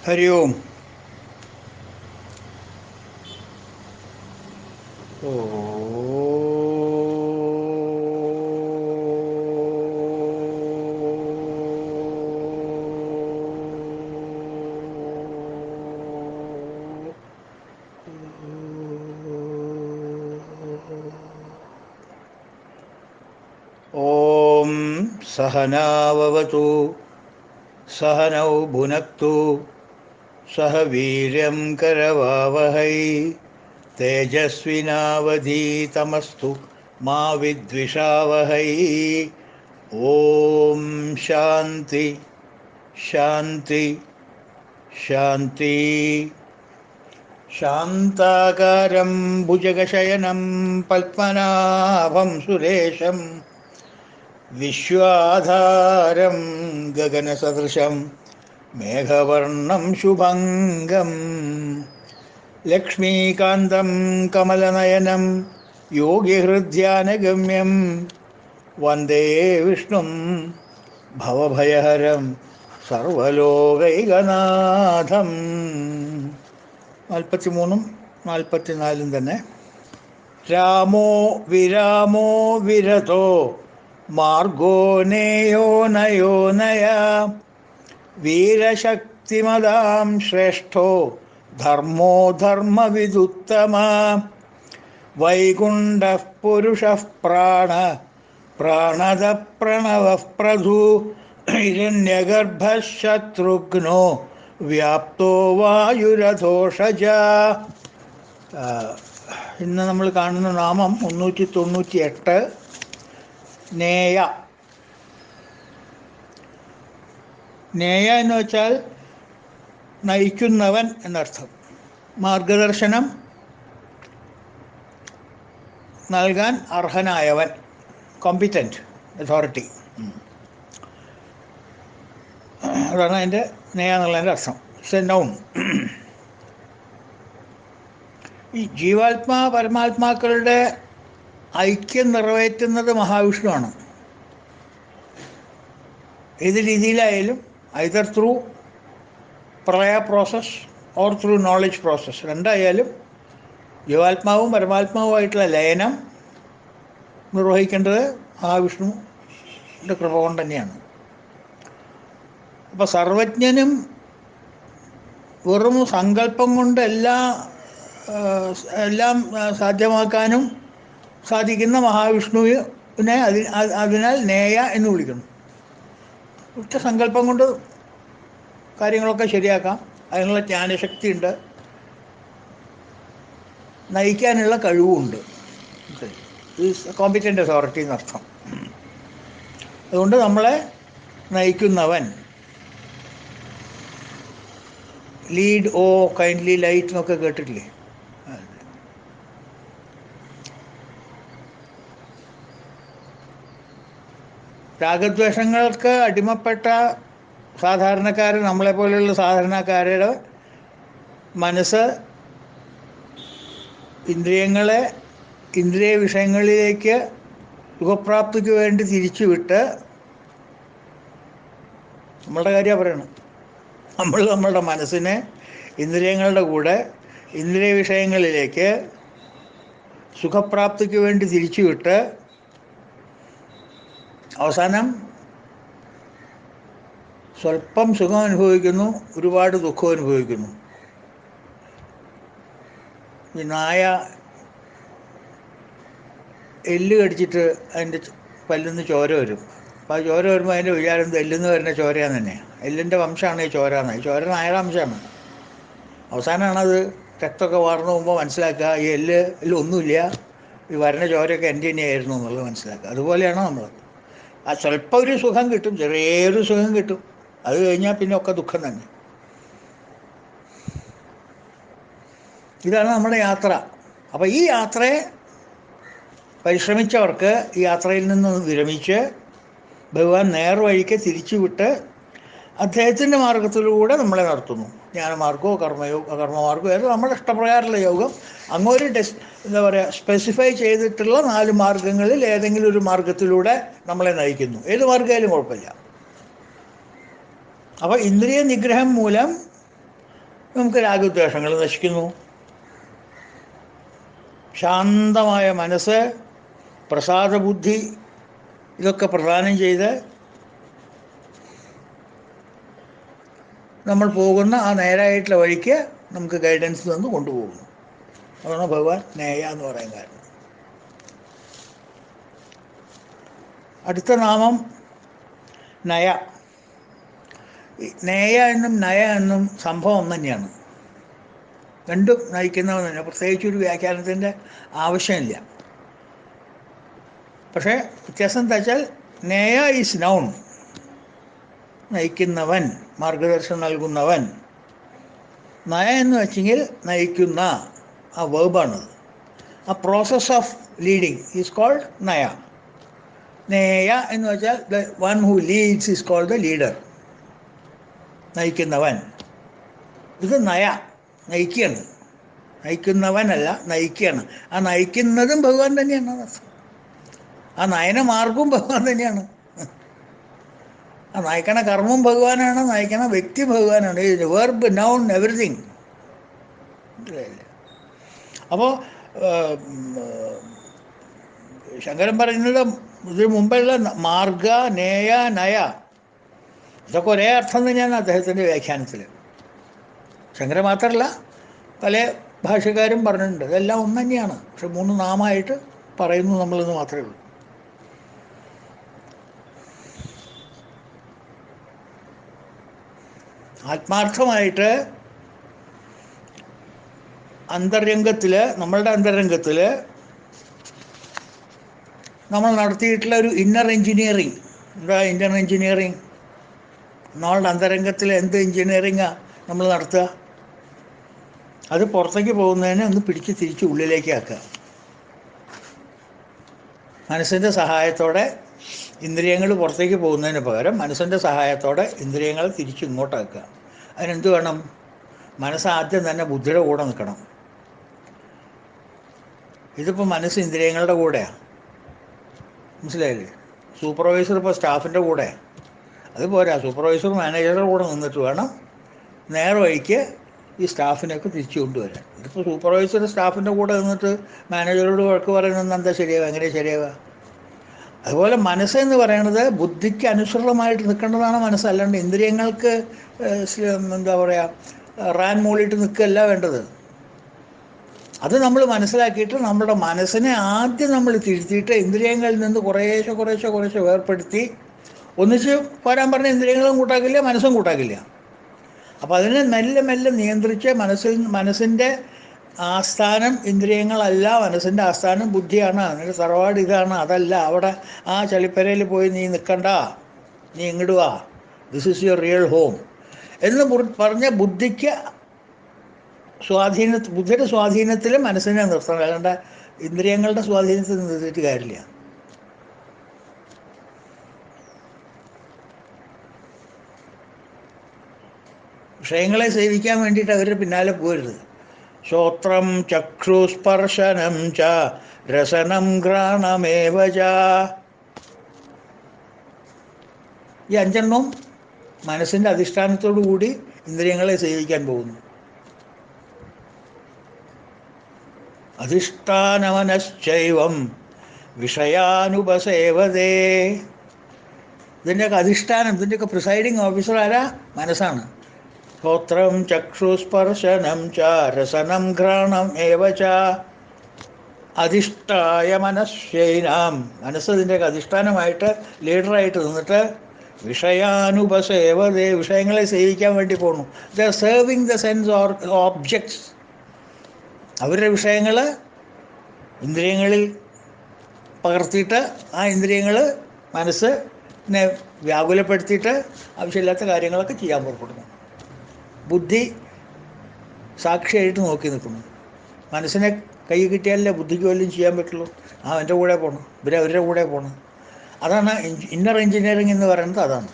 ഹരി ഓം. ഓം സഹനാവവതു സഹനൗ ഭുനക്തു സഹ വീര്യം കരവാവഹൈ തേജസ്വിനാവധീതമസ്തു മാ വിദ്വിഷാവഹൈ. ഓം ശാന്തി ശാന്തി ശാന്തി. ശാന്താകാരം ഭുജഗശയനം പത്മനാഭം സുരേശം വിശ്വാധാരം ഗഗനസദൃശം മേഘവർണം ശുഭംഗം ലക്ഷ്മീകാന്തം കമലനയനം യോഗിഹൃദ്ധ്യാനഗമ്യം വന്ദേ വിഷ്ണും ഭവഭയഹരം സർവലോകൈകനാഥം. 43 44 തന്നെ. രാമോ വിരാമോ വിരതോ മാർഗോ നേയോ നയോ നയ വീരശക്തിമതാം ശ്രേഷ്ഠോ ധർമ്മോ ധർമ്മവിദുത്തമ വൈകുണ്ഠഃ പുരുഷഃ പ്രാണദ പ്രണവഃ പ്രഭു ഹിരണ്യഗർഭഃ ശത്രുഘ്നോ വ്യാപ്തോ വായുരഥോഷജ. ഇന്ന് നമ്മൾ കാണുന്ന നാമം 398 നേയ. നേയ എന്ന് വെച്ചാൽ നയിക്കുന്നവൻ എന്നർത്ഥം. മാർഗദർശനം നൽകാൻ അർഹനായവൻ, കോമ്പിറ്റൻറ്റ്, അതോറിറ്റി. അതാണ് അതിൻ്റെ നേയ എന്നുള്ളതിൻ്റെ അർത്ഥം. It's a noun. ഈ ജീവാത്മാ പരമാത്മാക്കളുടെ ഐക്യം നിറവേറ്റുന്നത് മഹാവിഷ്ണുവാണ്. ഏത് രീതിയിലായാലും, ഐദർ ത്രൂ പ്രളയ process or through knowledge process, രണ്ടായാലും ജീവാത്മാവും പരമാത്മാവുമായിട്ടുള്ള ലയനം നിർവഹിക്കേണ്ടത് മഹാവിഷ്ണുവിൻ്റെ കൃപ കൊണ്ട് തന്നെയാണ്. അപ്പോൾ സർവജ്ഞനും വെറും സങ്കല്പം കൊണ്ട് എല്ലാം സാധ്യമാക്കാനും സാധിക്കുന്ന മഹാവിഷ്ണുവിനെ അതിനാൽ നേയ എന്ന് വിളിക്കുന്നു. ഒറ്റ സങ്കല്പം കൊണ്ട് കാര്യങ്ങളൊക്കെ ശരിയാക്കാം. അതിനുള്ള ജ്ഞാനശക്തിയുണ്ട്, നയിക്കാനുള്ള കഴിവുമുണ്ട്. കോമ്പിറ്റൻ്റ് അതോറിറ്റി എന്നർത്ഥം. അതുകൊണ്ട് നമ്മളെ നയിക്കുന്നവൻ, ലീഡ് ഓ കൈൻഡ്ലി ലൈറ്റ് എന്നൊക്കെ കേട്ടിട്ടില്ലേ? രാഗദ്വേഷങ്ങൾക്ക് അടിമപ്പെട്ട സാധാരണക്കാർ, നമ്മളെപ്പോലെയുള്ള സാധാരണക്കാരുടെ മനസ്സ് ഇന്ദ്രിയ വിഷയങ്ങളിലേക്ക് സുഖപ്രാപ്തിക്ക് വേണ്ടി തിരിച്ചുവിട്ട്, നമ്മളുടെ കാര്യമാണ് പറയണം, നമ്മളുടെ മനസ്സിനെ ഇന്ദ്രിയങ്ങളുടെ കൂടെ ഇന്ദ്രിയ വിഷയങ്ങളിലേക്ക് സുഖപ്രാപ്തിക്ക് വേണ്ടി തിരിച്ചുവിട്ട് അവസാനം സ്വല്പം സുഖം അനുഭവിക്കുന്നു, ഒരുപാട് ദുഃഖം അനുഭവിക്കുന്നു. ഈ നായ എല്ല് കടിച്ചിട്ട് അതിൻ്റെ പല്ലിന്ന് ചോര വരും. അപ്പോൾ ആ ചോര വരുമ്പോൾ അതിൻ്റെ വിചാരം എല്ലിന്ന് വരുന്ന ചോരയാന്ന് തന്നെയാണ്. എല്ലിൻ്റെ വംശമാണ് ഈ ചോര എന്ന്. ഈ ചോര നായയുടെ അംശമാണ്. അവസാനമാണത് രക്തമൊക്കെ വാർന്നു പോകുമ്പോൾ മനസ്സിലാക്കുക ഈ എല്ലൊന്നുമില്ല, ഈ വരുന്ന ചോരയൊക്കെ എൻ്റെ തന്നെയായിരുന്നു എന്നുള്ളത് മനസ്സിലാക്കുക. അതുപോലെയാണ് നമ്മൾ. ആ സ്വല്പം ഒരു സുഖം കിട്ടും, ചെറിയൊരു സുഖം കിട്ടും. അത് കഴിഞ്ഞാൽ പിന്നെ ഒക്കെ ദുഃഖം തന്നെ. ഇതാണ് നമ്മുടെ യാത്ര. അപ്പോൾ ഈ യാത്രയെ പരിശ്രമിച്ചവർക്ക് ഈ യാത്രയിൽ നിന്ന് വിരമിച്ച് ഭഗവാൻ നേർവഴിക്ക് തിരിച്ചുവിട്ട് അദ്ദേഹത്തിൻ്റെ മാർഗത്തിലൂടെ നമ്മളെ നടത്തുന്നു. ജ്ഞാനമാർഗമോ കർമ്മമാർഗമോ ഏതോ നമ്മുടെ ഇഷ്ടപ്രകാരമുള്ള യോഗം. അങ്ങൊരു എന്താ പറയുക, സ്പെസിഫൈ ചെയ്തിട്ടുള്ള 4 മാർഗങ്ങളിൽ ഏതെങ്കിലും ഒരു മാർഗത്തിലൂടെ നമ്മളെ നയിക്കുന്നു. ഏത് മാർഗ്ഗമായാലും കുഴപ്പമില്ല. അപ്പോൾ ഇന്ദ്രിയ നിഗ്രഹം മൂലം നമുക്ക് രാഗദ്വേഷങ്ങൾ നശിക്കുന്നു. ശാന്തമായ മനസ്സ്, പ്രസാദബുദ്ധി ഇതൊക്കെ പ്രദാനം ചെയ്ത് നമ്മൾ പോകുന്ന ആ നേരായിട്ടുള്ള വഴിക്ക് നമുക്ക് ഗൈഡൻസ് തന്ന് കൊണ്ടുപോകുന്നു. അതാണ് ഭഗവാൻ നേയ എന്ന് പറയാൻ കാരണം. അടുത്ത നാമം നയ. നേയ എന്നും നയ എന്നും സംഭവം ഒന്ന് തന്നെയാണ്. രണ്ടും നയിക്കുന്നവൻ തന്നെ. പ്രത്യേകിച്ചൊരു വ്യാഖ്യാനത്തിൻ്റെ ആവശ്യമില്ല. പക്ഷേ വ്യത്യാസം എന്താ വെച്ചാൽ നേയ ഈസ് നൗൺ, നയിക്കുന്നവൻ, മാർഗദർശനം നൽകുന്നവൻ. നയ എന്ന് വെച്ചെങ്കിൽ നയിക്കുന്ന ആ വേർബാണത്. ആ process of leading is called നയ. നേയ എന്ന് വെച്ചാൽ the one who leads is called the leader, നയിക്കുന്നവൻ. ഇത് നയ, നയിക്കുകയാണ്. നയിക്കുന്നവനല്ല, നയിക്കുകയാണ്. ആ നയിക്കുന്നതും ഭഗവാൻ തന്നെയാണ്. ആ നയന മാർഗവും ഭഗവാൻ തന്നെയാണ്. ആ നയിക്കണ കർമ്മം ഭഗവാനാണ്, നയിക്കണ വ്യക്തി ഭഗവാനാണ്. Verb, noun, everything. അപ്പോൾ ശങ്കരൻ പറയുന്നത് ഇതിന് മുമ്പുള്ള മാർഗ, നേയ, നയ ഇതൊക്കെ ഒരേ അർത്ഥം തന്നെയാണ് അദ്ദേഹത്തിൻ്റെ വ്യാഖ്യാനത്തിൽ. ശങ്കരൻ മാത്രമല്ല, പല ഭാഷകാരും പറഞ്ഞിട്ടുണ്ട്. ഇതെല്ലാം ഒന്ന് തന്നെയാണ്. പക്ഷെ 3 നാമമായിട്ട് പറയുന്നു നമ്മളെന്ന് മാത്രമേ ഉള്ളൂ. ആത്മാർത്ഥമായിട്ട് അന്തരംഗത്തിൽ, നമ്മളുടെ അന്തരംഗത്തിൽ നമ്മൾ നടത്തിയിട്ടുള്ള ഒരു ഇന്നർ എൻജിനീയറിങ്. എന്താ ഇന്നർ എൻജിനീയറിങ്? നമ്മളുടെ അന്തരംഗത്തിൽ എന്ത് എൻജിനീയറിങ്ങാണ് നമ്മൾ നടത്തുക? അത് പുറത്തേക്ക് പോകുന്നതിനെ ഒന്ന് പിടിച്ച് തിരിച്ച് ഉള്ളിലേക്ക് ആക്കുക. മനസ്സിൻ്റെ സഹായത്തോടെ ഇന്ദ്രിയങ്ങൾ പുറത്തേക്ക് പോകുന്നതിന് പകരം മനസ്സിൻ്റെ സഹായത്തോടെ ഇന്ദ്രിയങ്ങൾ തിരിച്ച് ഇങ്ങോട്ടാക്കുക. അതിനെന്ത് വേണം? മനസ്സ് ആദ്യം തന്നെ ബുദ്ധിയുടെ കൂടെ നിൽക്കണം. ഇതിപ്പോൾ മനസ്സ് ഇന്ദ്രിയങ്ങളുടെ കൂടെയാണ്, മനസ്സിലായില്ലേ? സൂപ്പർവൈസർ ഇപ്പോൾ സ്റ്റാഫിൻ്റെ കൂടെ, അതുപോരാ. സൂപ്പർവൈസർ മാനേജറുടെ കൂടെ നിന്നിട്ട് വേണം നേരെ വഴിക്ക് ഈ സ്റ്റാഫിനെയൊക്കെ തിരിച്ചു കൊണ്ടുവരാൻ. ഇതിപ്പോൾ സൂപ്പർവൈസർ സ്റ്റാഫിൻ്റെ കൂടെ നിന്നിട്ട് മാനേജറോട് വഴക്ക് പറയുന്നത് എന്താ ശരിയാവുക? എങ്ങനെ ശരിയാവുക? അതുപോലെ മനസ്സെന്ന് പറയുന്നത് ബുദ്ധിക്ക് അനുസൃതമായിട്ട് നിൽക്കേണ്ടതാണ് മനസ്സ്. അല്ലാണ്ട് ഇന്ദ്രിയങ്ങൾക്ക് എന്താ പറയുക, റാൻ മൂളിയിട്ട് നിൽക്കുകയല്ല വേണ്ടത്. അത് നമ്മൾ മനസ്സിലാക്കിയിട്ട് നമ്മുടെ മനസ്സിനെ ആദ്യം നമ്മൾ തിരുത്തിയിട്ട് ഇന്ദ്രിയങ്ങളിൽ നിന്ന് കുറേശ്ശെ വേർപ്പെടുത്തി ഒന്നിച്ച് പോരാൻ പറഞ്ഞ ഇന്ദ്രിയങ്ങളും കൂട്ടാക്കില്ല, മനസ്സും കൂട്ടാക്കില്ല. അപ്പോൾ അതിനെ മെല്ലെ നിയന്ത്രിച്ച് മനസ്സിൻ്റെ ആസ്ഥാനം ഇന്ദ്രിയങ്ങളല്ല, മനസ്സിൻ്റെ ആസ്ഥാനം ബുദ്ധിയാണ്. അതിൻ്റെ തറവാട് ഇതാണ്, അതല്ല. അവിടെ ആ ചളിപ്പരയിൽ പോയി നീ നിൽക്കണ്ട, നീ ഇങ്ങോട്ട് വാ, this is your real home എന്ന് പറഞ്ഞ ബുദ്ധിയുടെ സ്വാധീനത്തിൽ മനസ്സിനെ നിർത്തണം. അല്ലാണ്ട് ഇന്ദ്രിയങ്ങളുടെ സ്വാധീനത്തിൽ നിർത്തിയിട്ട് കാര്യമില്ല. വിഷയങ്ങളെ സേവിക്കാൻ വേണ്ടിയിട്ട് അവരുടെ പിന്നാലെ പോരുത്. ശ്രോത്രം ചക്ഷുസ്പർശനം ച രസനം ഘ്രാണമേവ ച. ഈ 5 മനസ്സിൻ്റെ അധിഷ്ഠാനത്തോടു കൂടി ഇന്ദ്രിയങ്ങളെ സേവിക്കാൻ പോകുന്നു. അധിഷ്ഠാനമനശ്ചൈവം വിഷയാനുപസേവതേ. ഇതിൻ്റെയൊക്കെ അധിഷ്ഠാനം, ഇതിൻ്റെയൊക്കെ പ്രിസൈഡിങ് ഓഫീസർ ആരാ? മനസ്സാണ്. ശ്രോത്രം ചക്ഷുസ്പർശനം ച രസനം ഘ്രാണം ഏവ ച അധിഷ്ഠായ മനശ്ശൈനാം. മനസ്സ് ഇതിൻ്റെയൊക്കെ അധിഷ്ഠാനമായിട്ട് ലീഡറായിട്ട് നിന്നിട്ട് വിഷയാനുപസേവതേ, വിഷയങ്ങളെ സേവിക്കാൻ വേണ്ടി പോകുന്നു. The R serving the sense or objects. അവരുടെ വിഷയങ്ങൾ ഇന്ദ്രിയങ്ങളിൽ പകർത്തിയിട്ട് ആ ഇന്ദ്രിയങ്ങൾ മനസ്സിനെ വ്യാകുലപ്പെടുത്തിയിട്ട് ആവശ്യമില്ലാത്ത കാര്യങ്ങളൊക്കെ ചെയ്യാൻ പുറപ്പെടുന്നു. ബുദ്ധി സാക്ഷിയായിട്ട് നോക്കി നിൽക്കുന്നു. മനസ്സിനെ കൈ കിട്ടിയാലല്ലേ ബുദ്ധിക്ക് വല്ലതും ചെയ്യാൻ പറ്റുള്ളൂ. അവൻ്റെ കൂടെ പോകണം, അവരുടെ കൂടെ പോകണം. അതാണ് ഇന്നർ എൻജിനീയറിങ് എന്ന് പറയുന്നത്. അതാണ്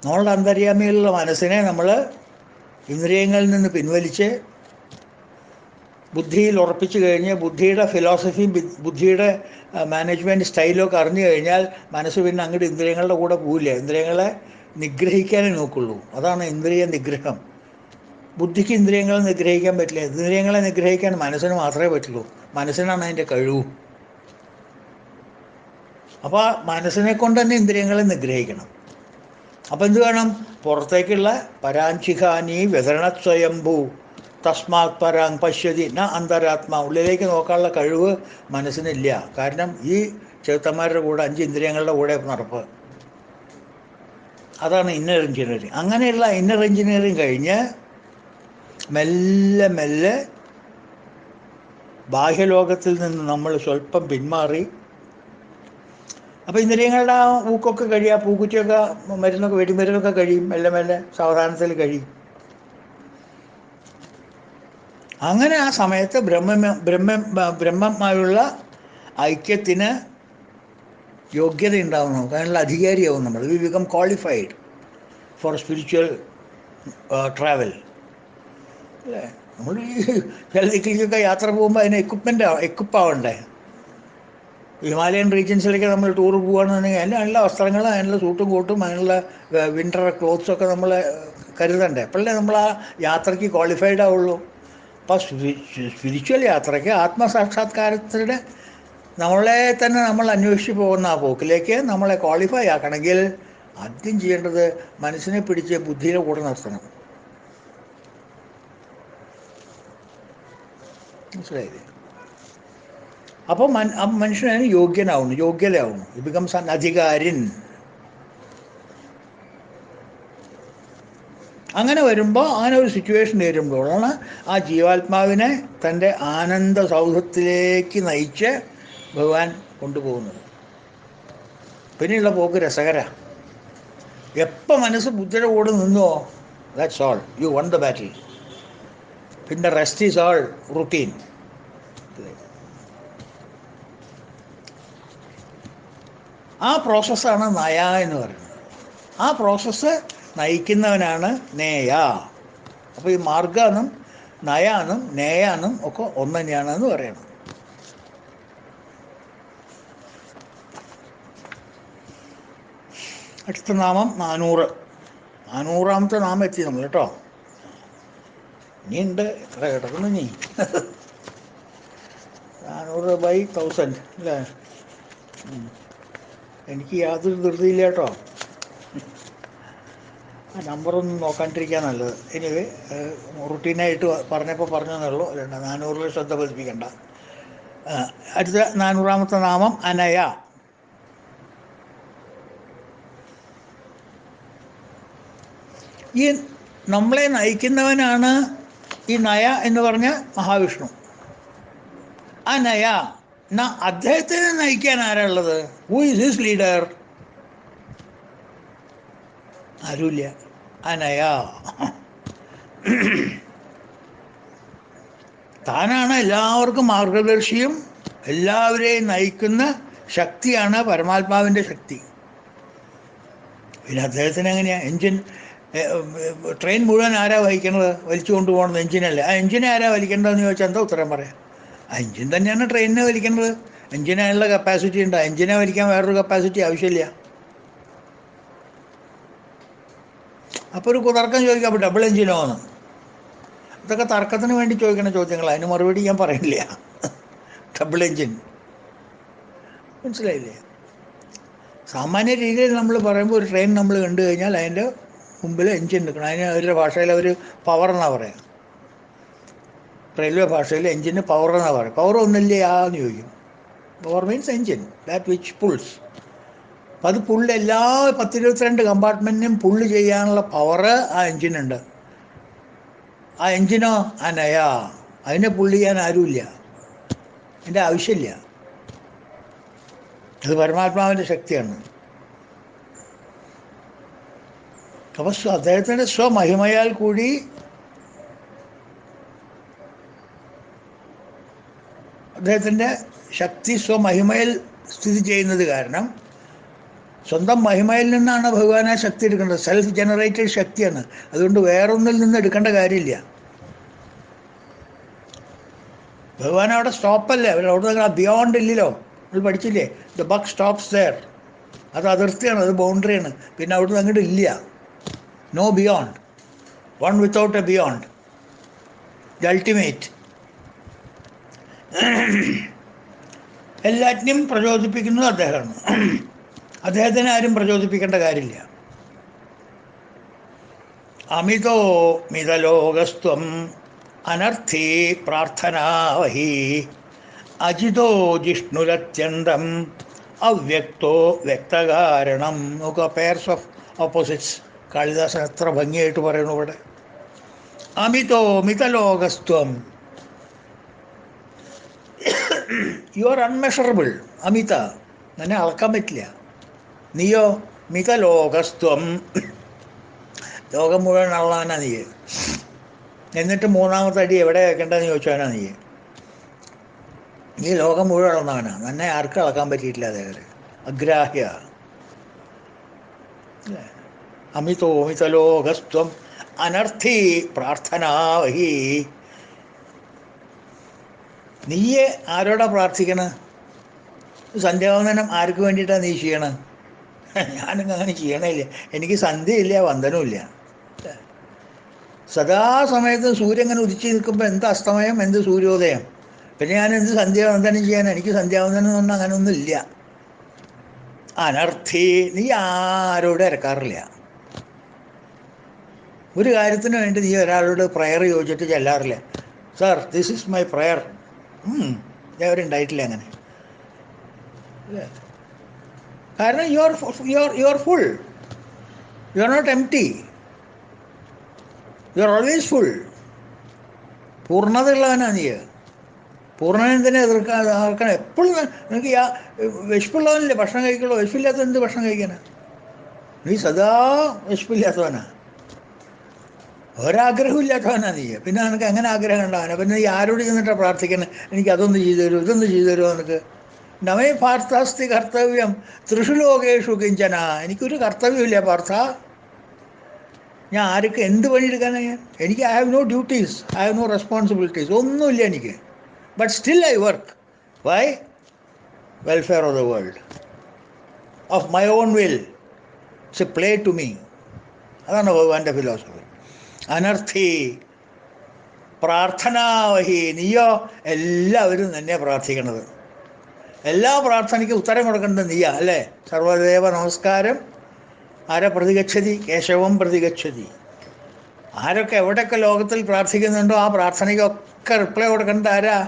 നമ്മളുടെ അന്തര്യാമിയിലുള്ള മനസ്സിനെ നമ്മൾ ഇന്ദ്രിയങ്ങളിൽ നിന്ന് പിൻവലിച്ച് ബുദ്ധിയിൽ ഉറപ്പിച്ചു കഴിഞ്ഞ് ബുദ്ധിയുടെ ഫിലോസഫിയും ബുദ്ധിയുടെ മാനേജ്മെൻറ്റ് സ്റ്റൈലൊക്കെ അറിഞ്ഞു കഴിഞ്ഞാൽ മനസ്സ് പിന്നെ അങ്ങോട്ട് ഇന്ദ്രിയങ്ങളുടെ കൂടെ പോവില്ല. ഇന്ദ്രിയങ്ങളെ നിഗ്രഹിക്കാനേ നോക്കുള്ളൂ. അതാണ് ഇന്ദ്രിയ നിഗ്രഹം. ബുദ്ധിക്ക് ഇന്ദ്രിയങ്ങളെ നിഗ്രഹിക്കാൻ പറ്റില്ല. ഇന്ദ്രിയങ്ങളെ നിഗ്രഹിക്കാൻ മനസ്സിന് മാത്രമേ പറ്റുള്ളൂ. മനസ്സിനാണ് അതിൻ്റെ കഴിവും. അപ്പോൾ മനസ്സിനെ കൊണ്ട് തന്നെ ഇന്ദ്രിയങ്ങളെ നിഗ്രഹിക്കണം. അപ്പം എന്ത് വേണം? പുറത്തേക്കുള്ള പരാഞ്ചിഖാനി വ്യതരണ സ്വയംഭൂ തസ്മാത് പരാങ് പശ്യതി ന അന്തരാത്മാ. ഉള്ളിലേക്ക് നോക്കാനുള്ള കഴിവ് മനസ്സിനില്ല. കാരണം ഈ ചെറുത്തന്മാരുടെ കൂടെ 5 ഇന്ദ്രിയങ്ങളുടെ കൂടെ നടപ്പ്. അതാണ് ഇന്നർ എഞ്ചിനീയറിങ്. അങ്ങനെയുള്ള ഇന്നർ എഞ്ചിനീയറിങ് കഴിഞ്ഞ് മെല്ലെ മെല്ലെ ബാഹ്യലോകത്തിൽ നിന്ന് നമ്മൾ സ്വല്പം പിന്മാറി. അപ്പോൾ ഇന്ദ്രിയങ്ങളുടെ ആ ഊക്കൊക്കെ കഴിയുക, പൂക്കുറ്റിയൊക്കെ മരുന്നൊക്കെ വെടിമരുന്നൊക്കെ കഴിയും, മെല്ലെ മെല്ലെ സാവധാനത്തിൽ കഴിയും. അങ്ങനെ ആ സമയത്ത് ബ്രഹ്മമായുള്ള ഐക്യത്തിന് യോഗ്യത ഉണ്ടാവുന്നു. അതിനുള്ള അധികാരിയാവും നമ്മൾ. We become qualified four spiritual travel. അല്ലേ? നമ്മൾ ഈ ചില ദിക്കിലേക്കൊക്കെ യാത്ര പോകുമ്പോൾ അതിന് എക്വിപ്പാവണ്ടേ? ഹിമാലയൻ റീജിയൻസിലേക്ക് നമ്മൾ ടൂർ പോകുകയാണെന്നുണ്ടെങ്കിൽ അതിനുള്ള വസ്ത്രങ്ങൾ, അതിനുള്ള സൂട്ടും കോട്ടും, അതിനുള്ള വിൻ്റർ ക്ലോത്ത്സൊക്കെ നമ്മൾ കരുതണ്ടേ? അപ്പോഴല്ലേ നമ്മൾ ആ യാത്രയ്ക്ക് ക്വാളിഫൈഡ് ആവുള്ളൂ. അപ്പോൾ സ്പിരിച്വൽ യാത്രയ്ക്ക്, ആത്മസാക്ഷാത്കാരത്തിന് നമ്മളെ തന്നെ നമ്മൾ അന്വേഷിച്ച് പോകുന്ന ആ പോക്കിലേക്ക് നമ്മളെ ക്വാളിഫൈ ആക്കണമെങ്കിൽ ആദ്യം ചെയ്യേണ്ടത് മനസ്സിനെ പിടിച്ച് ബുദ്ധിയുടെ കൂടെ നിർത്തണം. മനസ്സിലായില്ലേ? അപ്പോൾ മനുഷ്യന് യോഗ്യതയാവുന്നു. ഇത് ബിക്കംസ് ആൻ അധികാരിൻ. അങ്ങനെ വരുമ്പോൾ, അങ്ങനെ ഒരു സിറ്റുവേഷൻ വരുമ്പോഴാണ് ആ ജീവാത്മാവിനെ തൻ്റെ ആനന്ദ സൗധത്തിലേക്ക് നയിച്ച് ഭഗവാൻ കൊണ്ടുപോകുന്നത്. പിന്നെയുള്ള പോക്ക് രസകര. എപ്പോൾ മനസ്സ് ബുദ്ധിയുടെ കൂടെ നിന്നോ, that's all, you won the battle. പിന്നെ റെസ്റ്റ് ഈസ് ഓൾ റുട്ടീൻ. ആ പ്രോസസ്സാണ് നയ എന്ന് പറയുന്നത്. ആ പ്രോസസ്സ് നയിക്കുന്നവനാണ് നേയ. അപ്പോൾ ഈ മാർഗാനും നയാനും നേയാനും ഒക്കെ ഒന്ന് തന്നെയാണെന്ന് പറയണം. അടുത്ത നാമം 400. 400ാമത്തെ നാമം എത്തി നമ്മൾ കേട്ടോ. ഇനി ഉണ്ട്, എത്ര കിടക്കുന്നു നീ? 400/1000 അല്ലേ? എനിക്ക് യാതൊരു ധൃതിയില്ല കേട്ടോ. ആ നമ്പറൊന്നും നോക്കാണ്ടിരിക്കാൻ നല്ലത്. എനിവേ, റുട്ടീനായിട്ട് പറഞ്ഞപ്പോൾ പറഞ്ഞതേ ഉള്ളൂ. 400 ശ്രദ്ധ പതിപ്പിക്കണ്ട. അടുത്ത 400ാമത്തെ നാമം അനയ. ഈ നമ്മളെ നയിക്കുന്നവനാണ് ഈ നയ എന്ന് പറഞ്ഞ മഹാവിഷ്ണു. അനയ അദ്ദേഹത്തിനെ നയിക്കാൻ ആരാ ഉള്ളത്? Who is his leader? ആരുമില്ല. അനയ താനാണ് എല്ലാവർക്കും മാർഗദർശിയും എല്ലാവരെയും നയിക്കുന്ന ശക്തിയാണ് പരമാത്മാവിൻ്റെ ശക്തി. പിന്നെ അദ്ദേഹത്തിന് എങ്ങനെയാണ് ട്രെയിൻ മുഴുവൻ ആരാ വഹിക്കുന്നത്? വലിച്ചു കൊണ്ടുപോകണത് എഞ്ചിനല്ലേ. ആ എഞ്ചിനെ ആരാ വലിക്കേണ്ടതെന്ന് ചോദിച്ചാൽ എന്താ ഉത്തരം പറയാം? ആ എഞ്ചിൻ തന്നെയാണ് ട്രെയിനിനെ വലിക്കേണ്ടത്. എഞ്ചിനുള്ള കപ്പാസിറ്റി ഉണ്ട്. എഞ്ചിനെ വലിക്കാൻ വേറൊരു കപ്പാസിറ്റി ആവശ്യമില്ല. അപ്പോൾ ഒരു തർക്കം ചോദിക്കാം, അപ്പോൾ ഡബിൾ എഞ്ചിനോ എന്ന്. ഇതൊക്കെ തർക്കത്തിന് വേണ്ടി ചോദിക്കുന്ന ചോദ്യങ്ങൾ. അതിന് മറുപടി ഞാൻ പറയില്ല. ഡബിൾ എഞ്ചിൻ, മനസ്സിലായില്ലേ? സാമാന്യ രീതിയിൽ നമ്മൾ പറയുമ്പോൾ ഒരു ട്രെയിൻ നമ്മൾ കണ്ടു കഴിഞ്ഞാൽ അതിൻ്റെ മുമ്പിൽ എഞ്ചിൻ നിൽക്കണം. അതിന് അവരുടെ ഭാഷയിൽ അവർ പവർ എന്നാണ് പറയുക. റെയിൽവേ ഭാഷയിൽ എഞ്ചിന് പവർ എന്നാണ് പറയുക. പവർ ഒന്നില്ലേ എന്ന് ചോദിക്കും. Power means engine, that which pulls. അപ്പം അത് എല്ലാ 10-22 കമ്പാർട്ട്മെൻറ്റിനും പുള്ള് ചെയ്യാനുള്ള പവർ ആ എഞ്ചിനുണ്ട്. ആ എഞ്ചിനോ അനയ. അതിനെ പുള്ള് ചെയ്യാൻ ആരുമില്ല, അതിൻ്റെ ആവശ്യമില്ല. അത് പരമാത്മാവിൻ്റെ ശക്തിയാണ്. അപ്പോൾ അദ്ദേഹത്തിൻ്റെ സ്വമഹിമയാൽ കൂടി അദ്ദേഹത്തിൻ്റെ ശക്തി സ്വമഹിമയിൽ സ്ഥിതി ചെയ്യുന്നത് കാരണം സ്വന്തം മഹിമയിൽ നിന്നാണ് ഭഗവാൻ ആ ശക്തി എടുക്കേണ്ടത്. സെൽഫ് ജനറേറ്റഡ് ശക്തിയാണ്. അതുകൊണ്ട് വേറൊന്നിൽ നിന്ന് എടുക്കേണ്ട കാര്യമില്ല. ഭഗവാൻ അവിടെ സ്റ്റോപ്പല്ലേ. അവിടെ ബിയോണ്ട് ഇല്ലല്ലോ. നമ്മൾ പഠിച്ചില്ലേ, ദ ബക്ക് സ്റ്റോപ്സ് ദെയർ. അത് അതിർത്തിയാണ്, അത് ബൗണ്ടറിയാണ്. പിന്നെ അവിടുന്ന് അങ്ങോട്ട് ഇല്ല. No beyond, one without a beyond. The ultimate. എല്ലാറ്റിനെയും പ്രചോദിപ്പിക്കുന്നത് അദ്ദേഹമാണ്. അദ്ദേഹത്തിന് ആരും പ്രചോദിപ്പിക്കേണ്ട കാര്യമില്ല. അമിതോ മിതലോകസ്ത്വം അനർത്ഥി പ്രാർത്ഥനാവഹി അജിതോ ജിഷ്ണുരത്യന്തം അവ്യക്തോ വ്യക്തകാരണം. നോക്കുക, പെയർസ് ഓഫ് ഓപ്പോസിറ്റ്സ്. കാളിദാസൻ എത്ര ഭംഗിയായിട്ട് പറയുന്നു ഇവിടെ. അമിതോ മിതലോകസ്ത്വം, യു ആർ അൺമെഷറബിൾ. അമിത, നിന്നെ അളക്കാൻ പറ്റില്ല. നീയോ മിതലോകസ്ത്വം, ലോകം മുഴുവൻ അള്ളാനാ നീ. എന്നിട്ട് മൂന്നാമത്തെ അടി എവിടെ വെക്കേണ്ടതെന്ന് ചോദിച്ചവനാ നീ. നീ ലോകം മുഴുവൻ അളന്നവനാ. നിന്നെ ആർക്കും അളക്കാൻ പറ്റിയിട്ടില്ല. അതേവരെ അഗ്രാഹ്യ. അമിതോ മിതലോകസ്ത്വം അനർത്ഥി പ്രാർത്ഥനാവഹി. നീയെ ആരോടാ പ്രാർത്ഥിക്കണ? സന്ധ്യാവന്ദനം ആർക്ക് വേണ്ടിയിട്ടാണ് നീ ചെയ്യണം? ഞാനൊന്നും അങ്ങനെ ചെയ്യണില്ല. എനിക്ക് സന്ധ്യയില്ല, വന്ദനമില്ല. സദാസമയത്ത് സൂര്യൻ ഇങ്ങനെ ഉദിച്ച് നിൽക്കുമ്പോൾ എന്ത് അസ്തമയം, എന്ത് സൂര്യോദയം. പിന്നെ ഞാൻ എന്ത് സന്ധ്യാവന്ദനം ചെയ്യാൻ? എനിക്ക് സന്ധ്യാവന്ദനം എന്ന് പറഞ്ഞാൽ അങ്ങനെയൊന്നും ഇല്ല. അനർത്ഥി, നീ ആരോടും ഇറക്കാറില്ല. ഒരു കാര്യത്തിന് വേണ്ടി നീ ഒരാളോട് പ്രയർ ചോദിച്ചിട്ട് ചെല്ലാറില്ല. Sir, this is my prayer. ഉണ്ടായിട്ടില്ല അങ്ങനെ. കാരണം you are full. You are not empty. You are always full. പൂർണ്ണതയുള്ളവനാണ് നീ. പൂർണ്ണനെന്തിനെ എതിർക്കാൻ? എപ്പോഴും നിനക്ക് വിശപ്പുള്ളവനല്ലേ ഭക്ഷണം കഴിക്കുള്ളൂ. വിശപ്പില്ലാത്ത എന്ത് ഭക്ഷണം കഴിക്കാനാ? നീ സദാ വിശപ്പില്ലാത്തവനാ, ഒരാഗ്രഹവും ഇല്ലാത്തവനാ നീ. പിന്നെ നിനക്ക് എങ്ങനെ ആഗ്രഹം ഉണ്ടാവാനാ? പിന്നെ നീ ആരോട് ചെന്നിട്ടാണ് പ്രാർത്ഥിക്കുന്നത്? എനിക്ക് അതൊന്ന് ചെയ്തു തരുമോ, ഇതൊന്ന് ചെയ്തു തരുമോ നിനക്ക്? നമേ പാർത്ഥാസ്തി കർത്തവ്യം ത്രിഷു ലോകേഷു കിഞ്ചന. എനിക്കൊരു കർത്തവ്യമില്ല പാർത്ഥ. ഞാൻ ആർക്ക് എന്ത് പണിയെടുക്കാനാണ് ഞാൻ? എനിക്ക് I have no duties, I have no responsibilities, ഒന്നുമില്ല എനിക്ക്. But still I work. Why? Welfare of the world, of my own will. It's a play to me. അതാണ് ഭഗവാന്റെ ഫിലോസഫി. അനർത്ഥി പ്രാർത്ഥനാവഹി. നീയോ എല്ലാവരും തന്നെ പ്രാർത്ഥിക്കണത്. എല്ലാ പ്രാർത്ഥനയ്ക്കും ഉത്തരം കൊടുക്കേണ്ടത് നീയാ, അല്ലേ? സർവദേവ നമസ്കാരം. ആരെ പ്രതിഗച്ഛതി? കേശവം പ്രതിഗച്ഛതി. ആരൊക്കെ എവിടെയൊക്കെ ലോകത്തിൽ പ്രാർത്ഥിക്കുന്നുണ്ടോ ആ പ്രാർത്ഥനയ്ക്കൊക്കെ റിപ്ലൈ കൊടുക്കേണ്ട ആരാ?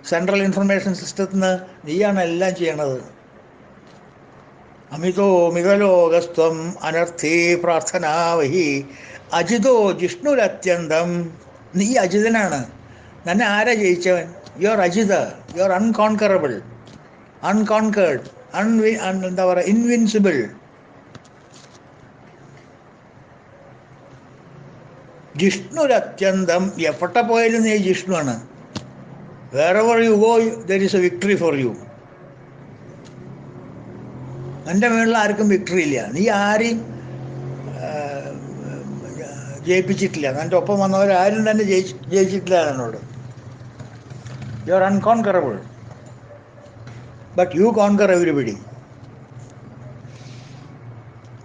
സെൻട്രൽ ഇൻഫർമേഷൻ സിസ്റ്റത്തിൽ നിന്ന്. നീയാണ് എല്ലാം ചെയ്യണത്. അമിതോ മിതലോകസ്ത്വം അനർത്ഥി പ്രാർത്ഥനാവഹി അജിതോ ജിഷ്ണുരത്യന്തം. നീ അജിതനാണ്. നിന്നെ ആരാ ജയിച്ചവൻ? യു ആർ അജിത. യു ആർ അൺകോൺകറബിൾ, അൺകോൺകേർഡ്, എന്താ പറയുക, ഇൻവിൻസിബിൾ. ജിഷ്ണുരത്യന്തം. എവിടെ പോയാലും നീ ജിഷ്ണുവാണ്. wherever you go there is a victory for you. എൻ്റെ മേളിൽ ആർക്കും വിക്ടറി ഇല്ല. നീ ആരെയും ജയിപ്പിച്ചിട്ടില്ല. എൻ്റെ ഒപ്പം വന്നവരാരും തന്നെ ജയിച്ചിട്ടില്ല എന്നോട്. You are unconquerable, but you conquer everybody.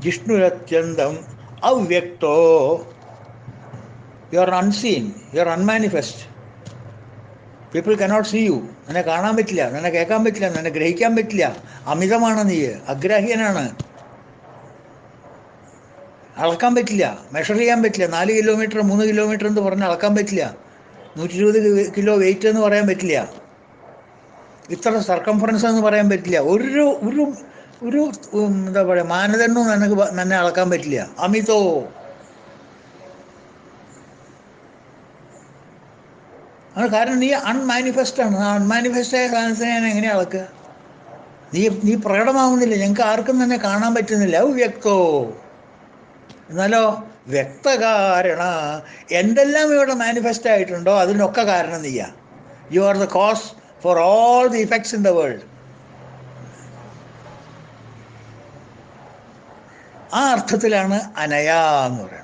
ജിഷ്ണുരത്യന്തം അവ്യക്തോ. You are unseen, you are unmanifest. People cannot see you. നിന്നെ കാണാൻ പറ്റില്ല, നിന്നെ കേൾക്കാൻ പറ്റില്ല, നിന്നെ ഗ്രഹിക്കാൻ പറ്റില്ല. അമിതമാണ് നീ, അഗ്രാഹ്യനാണ്. അളക്കാൻ പറ്റില്ല, മെഷർ ചെയ്യാൻ പറ്റില്ല. 4 കിലോമീറ്റർ 3 കിലോമീറ്റർ എന്ന് പറഞ്ഞ് അളക്കാൻ പറ്റില്ല. 120 കിലോ വെയിറ്റ് എന്ന് പറയാൻ പറ്റില്ല. ഇത്ര സർക്കംഫറൻസ് എന്ന് പറയാൻ പറ്റില്ല. ഒരു ഒരു ഒരു എന്താ പറയുക, മാനദണ്ഡവും നിന്നെ അളക്കാൻ പറ്റില്ല. അമിതോ. അത് കാരണം നീ അൺമാനിഫെസ്റ്റ് ആണ്. ആ അൺമാനിഫെസ്റ്റായ സാധനത്തിനെ ഞാൻ എങ്ങനെ അളക്കുക? നീ പ്രകടമാവുന്നില്ല. ഞങ്ങൾക്ക് ആർക്കും തന്നെ കാണാൻ പറ്റുന്നില്ല. അവ്യക്തോ. എന്നാലോ വ്യക്തകാരണ. എന്തെല്ലാം ഇവിടെ മാനിഫെസ്റ്റ് ആയിട്ടുണ്ടോ അതിനൊക്കെ കാരണം നീയാ. You are the cause for all the effects in the world. ആ അർത്ഥത്തിലാണ് അനയ എന്ന് പറയുന്നത്.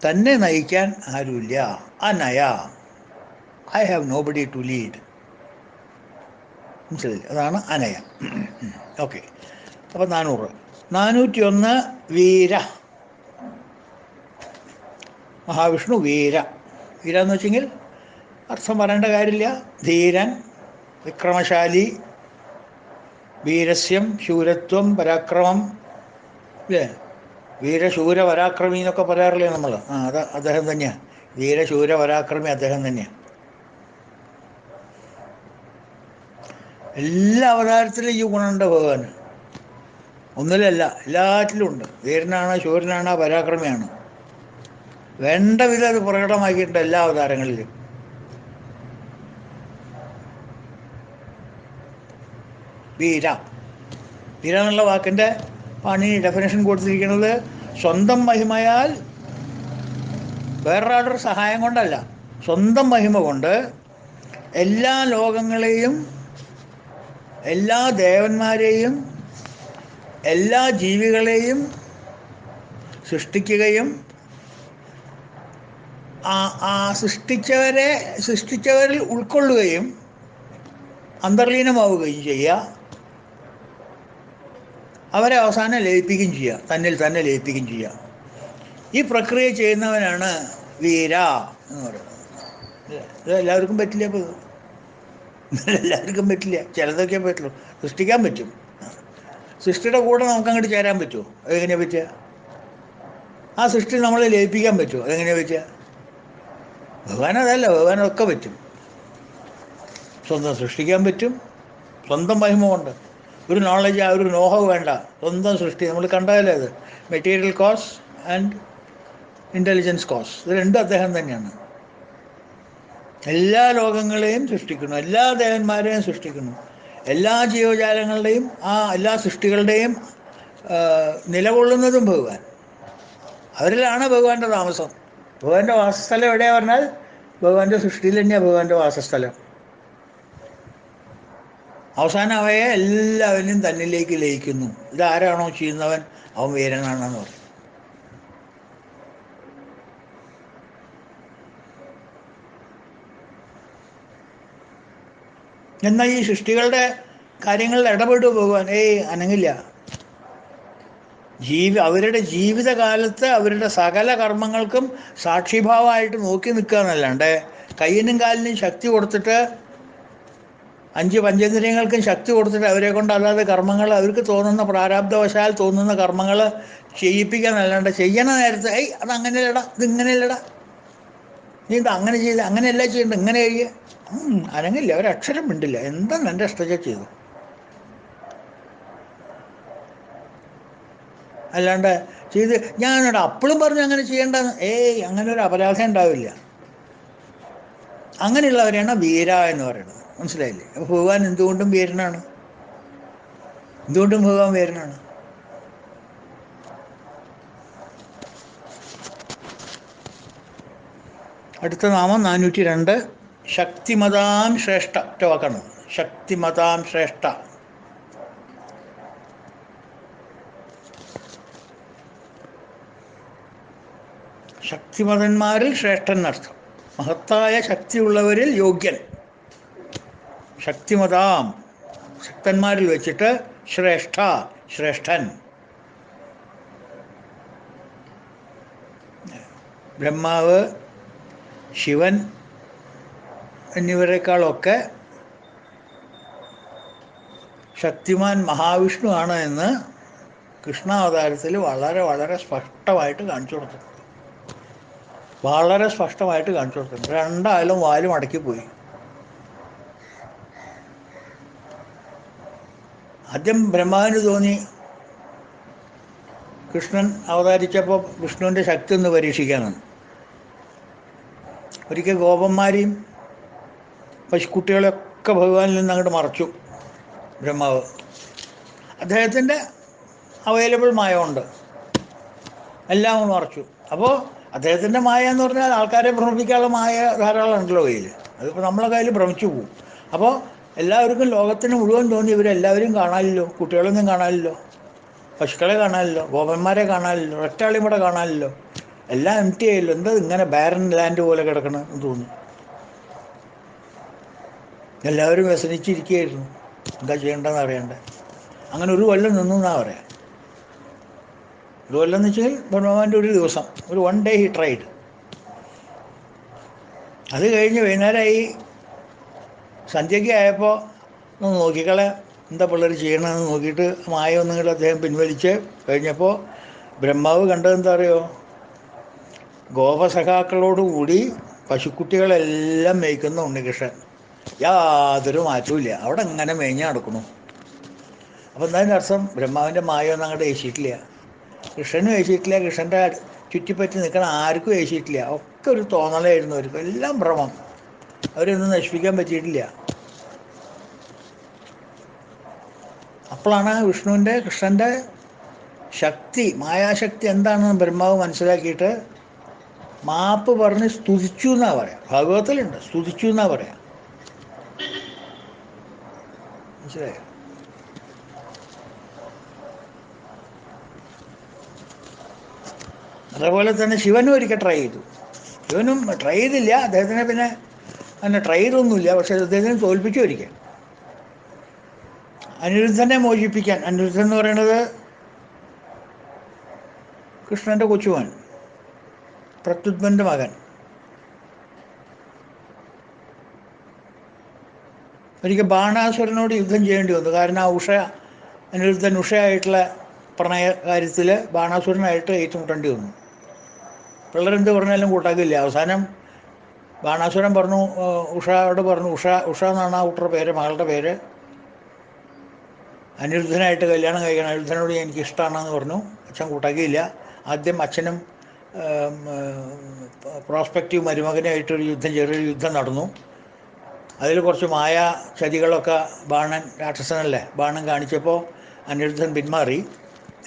തന്നെ നയിക്കാൻ ആരുമില്ല. അനയ, I have nobody to lead. മനസ്സിലായില്ലേ? അതാണ് അനയ. ഓക്കെ. അപ്പം 401 വീര. മഹാവിഷ്ണു വീര. വീര എന്ന് വെച്ചെങ്കിൽ അർത്ഥം പറയേണ്ട കാര്യമില്ല. ധീരൻ, വിക്രമശാലി, വീരസ്യം, ശൂരത്വം, പരാക്രമം, ഇല്ലേ? വീരശൂര പരാക്രമി എന്നൊക്കെ പറയാറില്ലേ നമ്മൾ? അത് അദ്ദേഹം തന്നെയാണ്. വീരശൂര പരാക്രമി അദ്ദേഹം തന്നെയാണ്. എല്ലാ അവതാരത്തിലും ഈ ഗുണമുണ്ട് ഭഗവാന്. ഒന്നിലല്ല, എല്ലാറ്റിലും ഉണ്ട്. വീരനാണ്, ശൂരനാണ്, പരാക്രമിയാണ്. വേണ്ട വിധം അത് പ്രകടമാക്കിയിട്ടുണ്ട് എല്ലാ അവതാരങ്ങളിലും. വീര, വീര എന്നുള്ള വാക്കിൻ്റെ പാണി ഡെഫിനേഷൻ കൊടുത്തിരിക്കുന്നത് സ്വന്തം മഹിമയാൽ, വേറൊരാളുടെ സഹായം കൊണ്ടല്ല, സ്വന്തം മഹിമ കൊണ്ട് എല്ലാ ലോകങ്ങളെയും, എല്ലാ ദേവന്മാരെയും, എല്ലാ ജീവികളെയും സൃഷ്ടിക്കുകയും ആ സൃഷ്ടിച്ചവരിൽ ഉൾക്കൊള്ളുകയും അന്തർലീനമാവുകയും ചെയ്യുക, അവരെ അവസാനം ലയിപ്പിക്കുകയും ചെയ്യുക, തന്നിൽ തന്നെ ലയിപ്പിക്കുകയും ചെയ്യുക. ഈ പ്രക്രിയ ചെയ്യുന്നവനാണ് വീര എന്ന് പറയുന്നത്. ഇത് എല്ലാവർക്കും പറ്റില്ല. ഇപ്പോൾ എല്ലാവർക്കും പറ്റില്ല, ചിലതൊക്കെ പറ്റുള്ളൂ. സൃഷ്ടിക്കാൻ പറ്റും. സൃഷ്ടിയുടെ കൂടെ നമുക്ക് അങ്ങോട്ട് ചേരാൻ പറ്റുമോ? അതെങ്ങനെയാണ് പറ്റുക? ആ സൃഷ്ടി നമ്മളെ ലയിപ്പിക്കാൻ പറ്റുമോ? അതെങ്ങനെയാണ് പറ്റുക? ഭഗവാൻ അതല്ല, ഭഗവാനൊക്കെ പറ്റും. സ്വന്തം സൃഷ്ടിക്കാൻ പറ്റും, സ്വന്തം മഹിമ കൊണ്ട്. ഒരു നോളജ്, ഒരു നോഹവ് വേണ്ട, സ്വന്തം സൃഷ്ടി. നമ്മൾ കണ്ടതല്ലേ അത്, material cause and intelligence cause, ഇത് രണ്ടും അദ്ദേഹം തന്നെയാണ്. എല്ലാ ലോകങ്ങളെയും സൃഷ്ടിക്കുന്നു, എല്ലാ ദേവന്മാരെയും സൃഷ്ടിക്കുന്നു, എല്ലാ ജീവജാലങ്ങളുടെയും എല്ലാ സൃഷ്ടികളുടെയും നിലകൊള്ളുന്നതും ഭഗവാൻ. അവരിലാണ് ഭഗവാന്റെ താമസം. ഭഗവാന്റെ വാസസ്ഥലം എവിടെയാ പറഞ്ഞാൽ ഭഗവാന്റെ സൃഷ്ടിയിൽ തന്നെയാണ് ഭഗവാന്റെ വാസസ്ഥലം. അവസാനം അവയെ എല്ലാവരും തന്നിലേക്ക് ലയിക്കുന്നു. ഇതാരാണോ ചെയ്യുന്നവൻ അവൻ വീരനാണെന്ന് പറയും. എന്നാൽ ഈ സൃഷ്ടികളുടെ കാര്യങ്ങളിൽ ഇടപെടുക ഭഗവാൻ? അനങ്ങില്ല. അവരുടെ ജീവിതകാലത്ത് അവരുടെ സകല കർമ്മങ്ങൾക്കും സാക്ഷിഭാവമായിട്ട് നോക്കി നിൽക്കുക എന്നല്ലാണ്ട് കയ്യിനും കാലിനും ശക്തി കൊടുത്തിട്ട്, 5 പഞ്ചേന്ദ്രിയങ്ങൾക്കും ശക്തി കൊടുത്തിട്ട് അവരെ കൊണ്ട് അല്ലാതെ കർമ്മങ്ങൾ, അവർക്ക് തോന്നുന്ന പ്രാരാബ്ധവശാൽ തോന്നുന്ന കർമ്മങ്ങൾ ചെയ്യിപ്പിക്കാന്നല്ലാണ്ട് ചെയ്യണ നേരത്തെ അതങ്ങനെയല്ലടാ, ഇതിങ്ങനെയല്ലടാ, നീ ഇത് അങ്ങനെ ചെയ്ത്, അങ്ങനെയല്ല ചെയ്യേണ്ടത്, ഇങ്ങനെ കഴിയുക. അനങ്ങില്ല, ഒരക്ഷരം മിണ്ടില്ല. എന്താണ് എൻ്റെ ഇഷ്ടം ചെയ്തു. അല്ലാണ്ട് ചെയ്ത് ഞാനോട് അപ്പോഴും പറഞ്ഞു അങ്ങനെ ചെയ്യേണ്ടെന്ന്. അങ്ങനെ ഒരു അപരാധം ഉണ്ടാവില്ല. അങ്ങനെയുള്ളവരെയാണ് വീര എന്ന് പറയുന്നത്. മനസ്സിലായില്ലേ? അപ്പോൾ ഭഗവാൻ എന്തുകൊണ്ടും വീരനാണ്. എന്തുകൊണ്ടും ഭഗവാൻ വീരനാണ്. അടുത്ത നാമം 402. ശക്തിമതാം ശ്രേഷ്ഠ. ഒറ്റ വാക്കാണ്, ശക്തിമതാം ശ്രേഷ്ഠ. ശക്തിമതന്മാരിൽ ശ്രേഷ്ഠൻ എന്നർത്ഥം. മഹത്തായ ശക്തിയുള്ളവരിൽ യോഗ്യൻ. ശക്തിമതാം, ശക്തന്മാരിൽ വെച്ചിട്ട് ശ്രേഷ്ഠ, ശ്രേഷ്ഠൻ. ബ്രഹ്മാവ്, ശിവൻ എന്നിവരെക്കാളൊക്കെ ശക്തിമാൻ മഹാവിഷ്ണു ആണ് എന്ന് കൃഷ്ണാവതാരത്തിൽ വളരെ വളരെ സ്പഷ്ടമായിട്ട് കാണിച്ചു കൊടുത്തിട്ടുണ്ട്. വളരെ സ്പഷ്ടമായിട്ട് കാണിച്ചു കൊടുത്തിട്ടുണ്ട്. രണ്ടായാലും വാലും അടക്കിപ്പോയി. ആദ്യം ബ്രഹ്മാവിന് തോന്നി കൃഷ്ണൻ അവതരിച്ചപ്പോൾ വിഷ്ണുവിൻ്റെ ശക്തി ഒന്ന് പരീക്ഷിക്കാനാണ്. ഒരിക്കൽ ഗോപന്മാരെയും പശുക്കുട്ടികളെയൊക്കെ ഭഗവാനിൽ നിന്ന് അങ്ങോട്ട് മറച്ചു ബ്രഹ്മാവ്. അദ്ദേഹത്തിൻ്റെ അവൈലബിൾ മായ ഉണ്ട്, എല്ലാം മറച്ചു. അപ്പോൾ അദ്ദേഹത്തിൻ്റെ മായ എന്ന് പറഞ്ഞാൽ ആൾക്കാരെ ഭ്രമിപ്പിക്കാനുള്ള മായ ധാരാളം ഉണ്ടല്ലോ കയ്യിൽ. അതിപ്പോൾ നമ്മളെ കയ്യിൽ ഭ്രമിച്ചു പോകും. അപ്പോൾ എല്ലാവർക്കും, ലോകത്തിന് മുഴുവൻ തോന്നി ഇവരെല്ലാവരും കാണാനില്ലോ, കുട്ടികളൊന്നും കാണാനില്ലോ, പശുക്കളെ കാണാനില്ലോ, ഗോപന്മാരെ കാണാനില്ലോ, ഒറ്റാളിയും കൂടെ കാണാനില്ലോ, എല്ലാം എം ടി ആയില്ലോ. എന്താ ഇങ്ങനെ ബാരൻ ലാൻഡ് പോലെ കിടക്കണമെന്ന് തോന്നി. എല്ലാവരും വ്യസനിച്ചിരിക്കുകയായിരുന്നു, എന്താ ചെയ്യേണ്ടതെന്ന് അറിയണ്ടേ. അങ്ങനെ ഒരു കൊല്ലം നിന്നു എന്നാ പറയാം. ഒരു കൊല്ലം എന്ന് വെച്ചാൽ ഭഗവാന്റെ ഒരു ദിവസം, ഒരു 1 day ഹി ട്രൈഡ്. അത് കഴിഞ്ഞ് വൈകുന്നേരമായി, സന്ധ്യയ്ക്ക് ആയപ്പോൾ ഒന്ന് നോക്കിക്കളെ എന്താ പിള്ളേർ ചെയ്യണമെന്ന് നോക്കിയിട്ട് മായ ഒന്നും കൂടെ അദ്ദേഹം പിൻവലിച്ച് കഴിഞ്ഞപ്പോൾ ബ്രഹ്മാവ് കണ്ടതെന്താ അറിയോ? ഗോപസഖാക്കളോടുകൂടി പശുക്കുട്ടികളെല്ലാം മേയ്ക്കുന്ന ഉണ്ണികൃഷ്ണൻ. യാതൊരു മാറ്റവും അവിടെ ഇങ്ങനെ മേഞ്ഞ് നടക്കുന്നു. അപ്പോൾ എന്താ അർത്ഥം? ബ്രഹ്മാവിൻ്റെ മായ ഒന്നും അങ്ങോട്ട് ഏശിയിട്ടില്ല, കൃഷ്ണനും ഏശിയിട്ടില്ല, കൃഷ്ണൻ്റെ ചുറ്റിപ്പറ്റി നിൽക്കണ ആർക്കും ഏശിയിട്ടില്ല. ഒക്കെ ഒരു തോന്നലായിരുന്നു അവർക്ക്, എല്ലാം ഭ്രമം. അവരൊന്നും നശിപ്പിക്കാൻ പറ്റിയിട്ടില്ല. അപ്പോഴാണ് വിഷ്ണുവിൻ്റെ കൃഷ്ണൻ്റെ ശക്തി, മായാശക്തി എന്താണെന്ന് ബ്രഹ്മാവ് മനസ്സിലാക്കിയിട്ട് മാപ്പ് പറഞ്ഞ് സ്തുതിച്ചു എന്നാ പറയാം. ഭാഗവതത്തിലുണ്ട്, സ്തുതിച്ചു എന്നാ പറയാം. മനസ്സിലായോ? അതേപോലെ തന്നെ ശിവനും ഒരിക്കൽ ട്രൈ ചെയ്തു. ശിവനും ട്രൈ ചെയ്തില്ല, അദ്ദേഹത്തിനെ പിന്നെ അങ്ങനെ ട്രൈ ചെയ്തൊന്നുമില്ല, പക്ഷെ അദ്ദേഹത്തിനെ തോൽപ്പിച്ചു ഒരിക്കൽ. അനിരുദ്ധനെ മോചിപ്പിക്കാൻ, അനിരുദ്ധൻ എന്ന് പറയുന്നത് കൃഷ്ണൻ്റെ കൊച്ചുമോൻ, പ്രത്യുത്മൻ്റെ മകൻ. ഒരിക്കൽ ബാണാസുരനോട് യുദ്ധം ചെയ്യേണ്ടി വന്നു. കാരണം ആ അനിരുദ്ധൻ ഉഷയായിട്ടുള്ള പ്രണയ കാര്യത്തിൽ ബാണാസുരനായിട്ട് ഏറ്റുമുട്ടേണ്ടി വന്നു. പിള്ളേരെന്ത് പറഞ്ഞാലും കൂട്ടാക്കില്ല. അവസാനം ബാണാസുരൻ പറഞ്ഞു, ഉഷയോട് പറഞ്ഞു, ഉഷ എന്നാണ് ആ കുട്ടിയുടെ പേര്, മകളുടെ പേര്, അനിരുദ്ധനായിട്ട് കല്യാണം കഴിക്കണം, അനിരുദ്ധനോട് എനിക്ക് ഇഷ്ടമാണെന്ന് പറഞ്ഞു. അച്ഛൻ കൂട്ടാക്കിയില്ല. ആദ്യം അച്ഛനും പ്രോസ്പെക്റ്റീവ് മരുമകനായിട്ടൊരു യുദ്ധം, ചെറിയൊരു യുദ്ധം നടന്നു. അതിൽ കുറച്ച് മായ ചതികളൊക്കെ ബാണൻ, രാക്ഷസനല്ലേ, ബാണൻ കാണിച്ചപ്പോൾ അനിരുദ്ധൻ പിന്മാറി.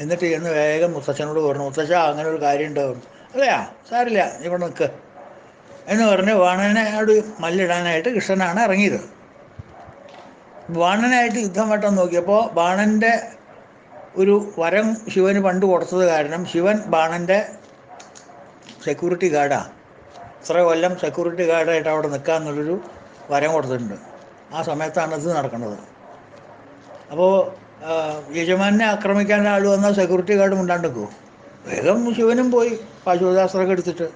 എന്നിട്ട് ചെന്ന് വേഗം മുത്തച്ഛനോട് പറഞ്ഞു, മുത്തച്ഛ അങ്ങനെ ഒരു കാര്യമുണ്ട്. അതെയാ, സാരില്ല, ഇവിടെ നിൽക്ക് എന്ന് പറഞ്ഞ് ബാണനോട് മല്ലിടാനായിട്ട് കൃഷ്ണനാണ് ഇറങ്ങിയത്. ബാണനായിട്ട് യുദ്ധം വെട്ടാൻ നോക്കിയപ്പോൾ ബാണൻ്റെ ഒരു വരം ശിവന് പണ്ട് കൊടുത്തത് കാരണം ശിവൻ ബാണൻ്റെ സെക്യൂരിറ്റി ഗാർഡാണ്. ഇത്ര കൊല്ലം സെക്യൂരിറ്റി ഗാർഡായിട്ട് അവിടെ നിൽക്കാമെന്നുള്ളൊരു വരം കൊടുത്തിട്ടുണ്ട്. ആ സമയത്താണ് ഇത് നടക്കുന്നത്. അപ്പോൾ യജമാനെ ആക്രമിക്കാൻ ആൾ വന്നാൽ സെക്യൂരിറ്റി ഗാർഡ് മുണ്ടാണ്ട് നിൽക്കുമോ? വേഗം ശിവനും പോയി പാശുപതാസ്ത്രമൊക്കെ എടുത്തിട്ട്.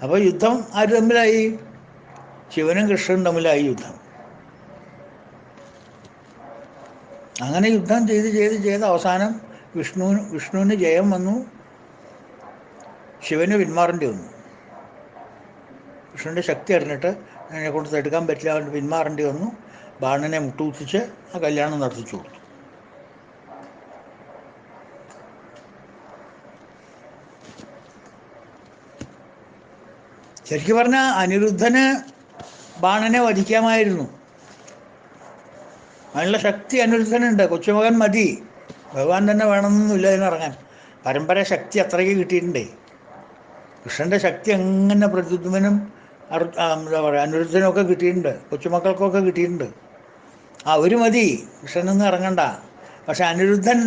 അപ്പോൾ യുദ്ധം ആര് തമ്മിലായി? ശിവനും കൃഷ്ണനും തമ്മിലായി യുദ്ധം. അങ്ങനെ യുദ്ധം ചെയ്ത് അവസാനം വിഷ്ണുവിന് ജയം വന്നു, ശിവന് പിന്മാറേണ്ടി വന്നു. കൃഷ്ണൻ്റെ ശക്തി അറിഞ്ഞിട്ട് അതിനെ കൊണ്ട് തടുക്കാൻ പറ്റില്ല, അതുകൊണ്ട് പിന്മാറേണ്ടി വന്നു. ബാണനെ മുട്ടുകുത്തിച്ച് ആ കല്യാണം നടത്തിച്ചു കൊടുത്തു. ശരിക്കും പറഞ്ഞാൽ അനിരുദ്ധന് ബാണനെ വധിക്കാമായിരുന്നു. അതിനുള്ള ശക്തി അനിരുദ്ധനുണ്ട്. കൊച്ചുമകൻ മതി, ഭഗവാൻ തന്നെ വേണമെന്നൊന്നുമില്ല ഇതിനിറങ്ങാൻ. പരമ്പര ശക്തി അത്രയ്ക്ക് കിട്ടിയിട്ടുണ്ടേ. കൃഷ്ണൻ്റെ ശക്തി എങ്ങനെ പ്രത്യുത്മനും എന്താ പറയുക അനിരുദ്ധനൊക്കെ കിട്ടിയിട്ടുണ്ട്, കൊച്ചുമക്കൾക്കൊക്കെ കിട്ടിയിട്ടുണ്ട്. അവർ മതി, കൃഷ്ണനൊന്നും ഇറങ്ങണ്ട. പക്ഷെ അനിരുദ്ധൻ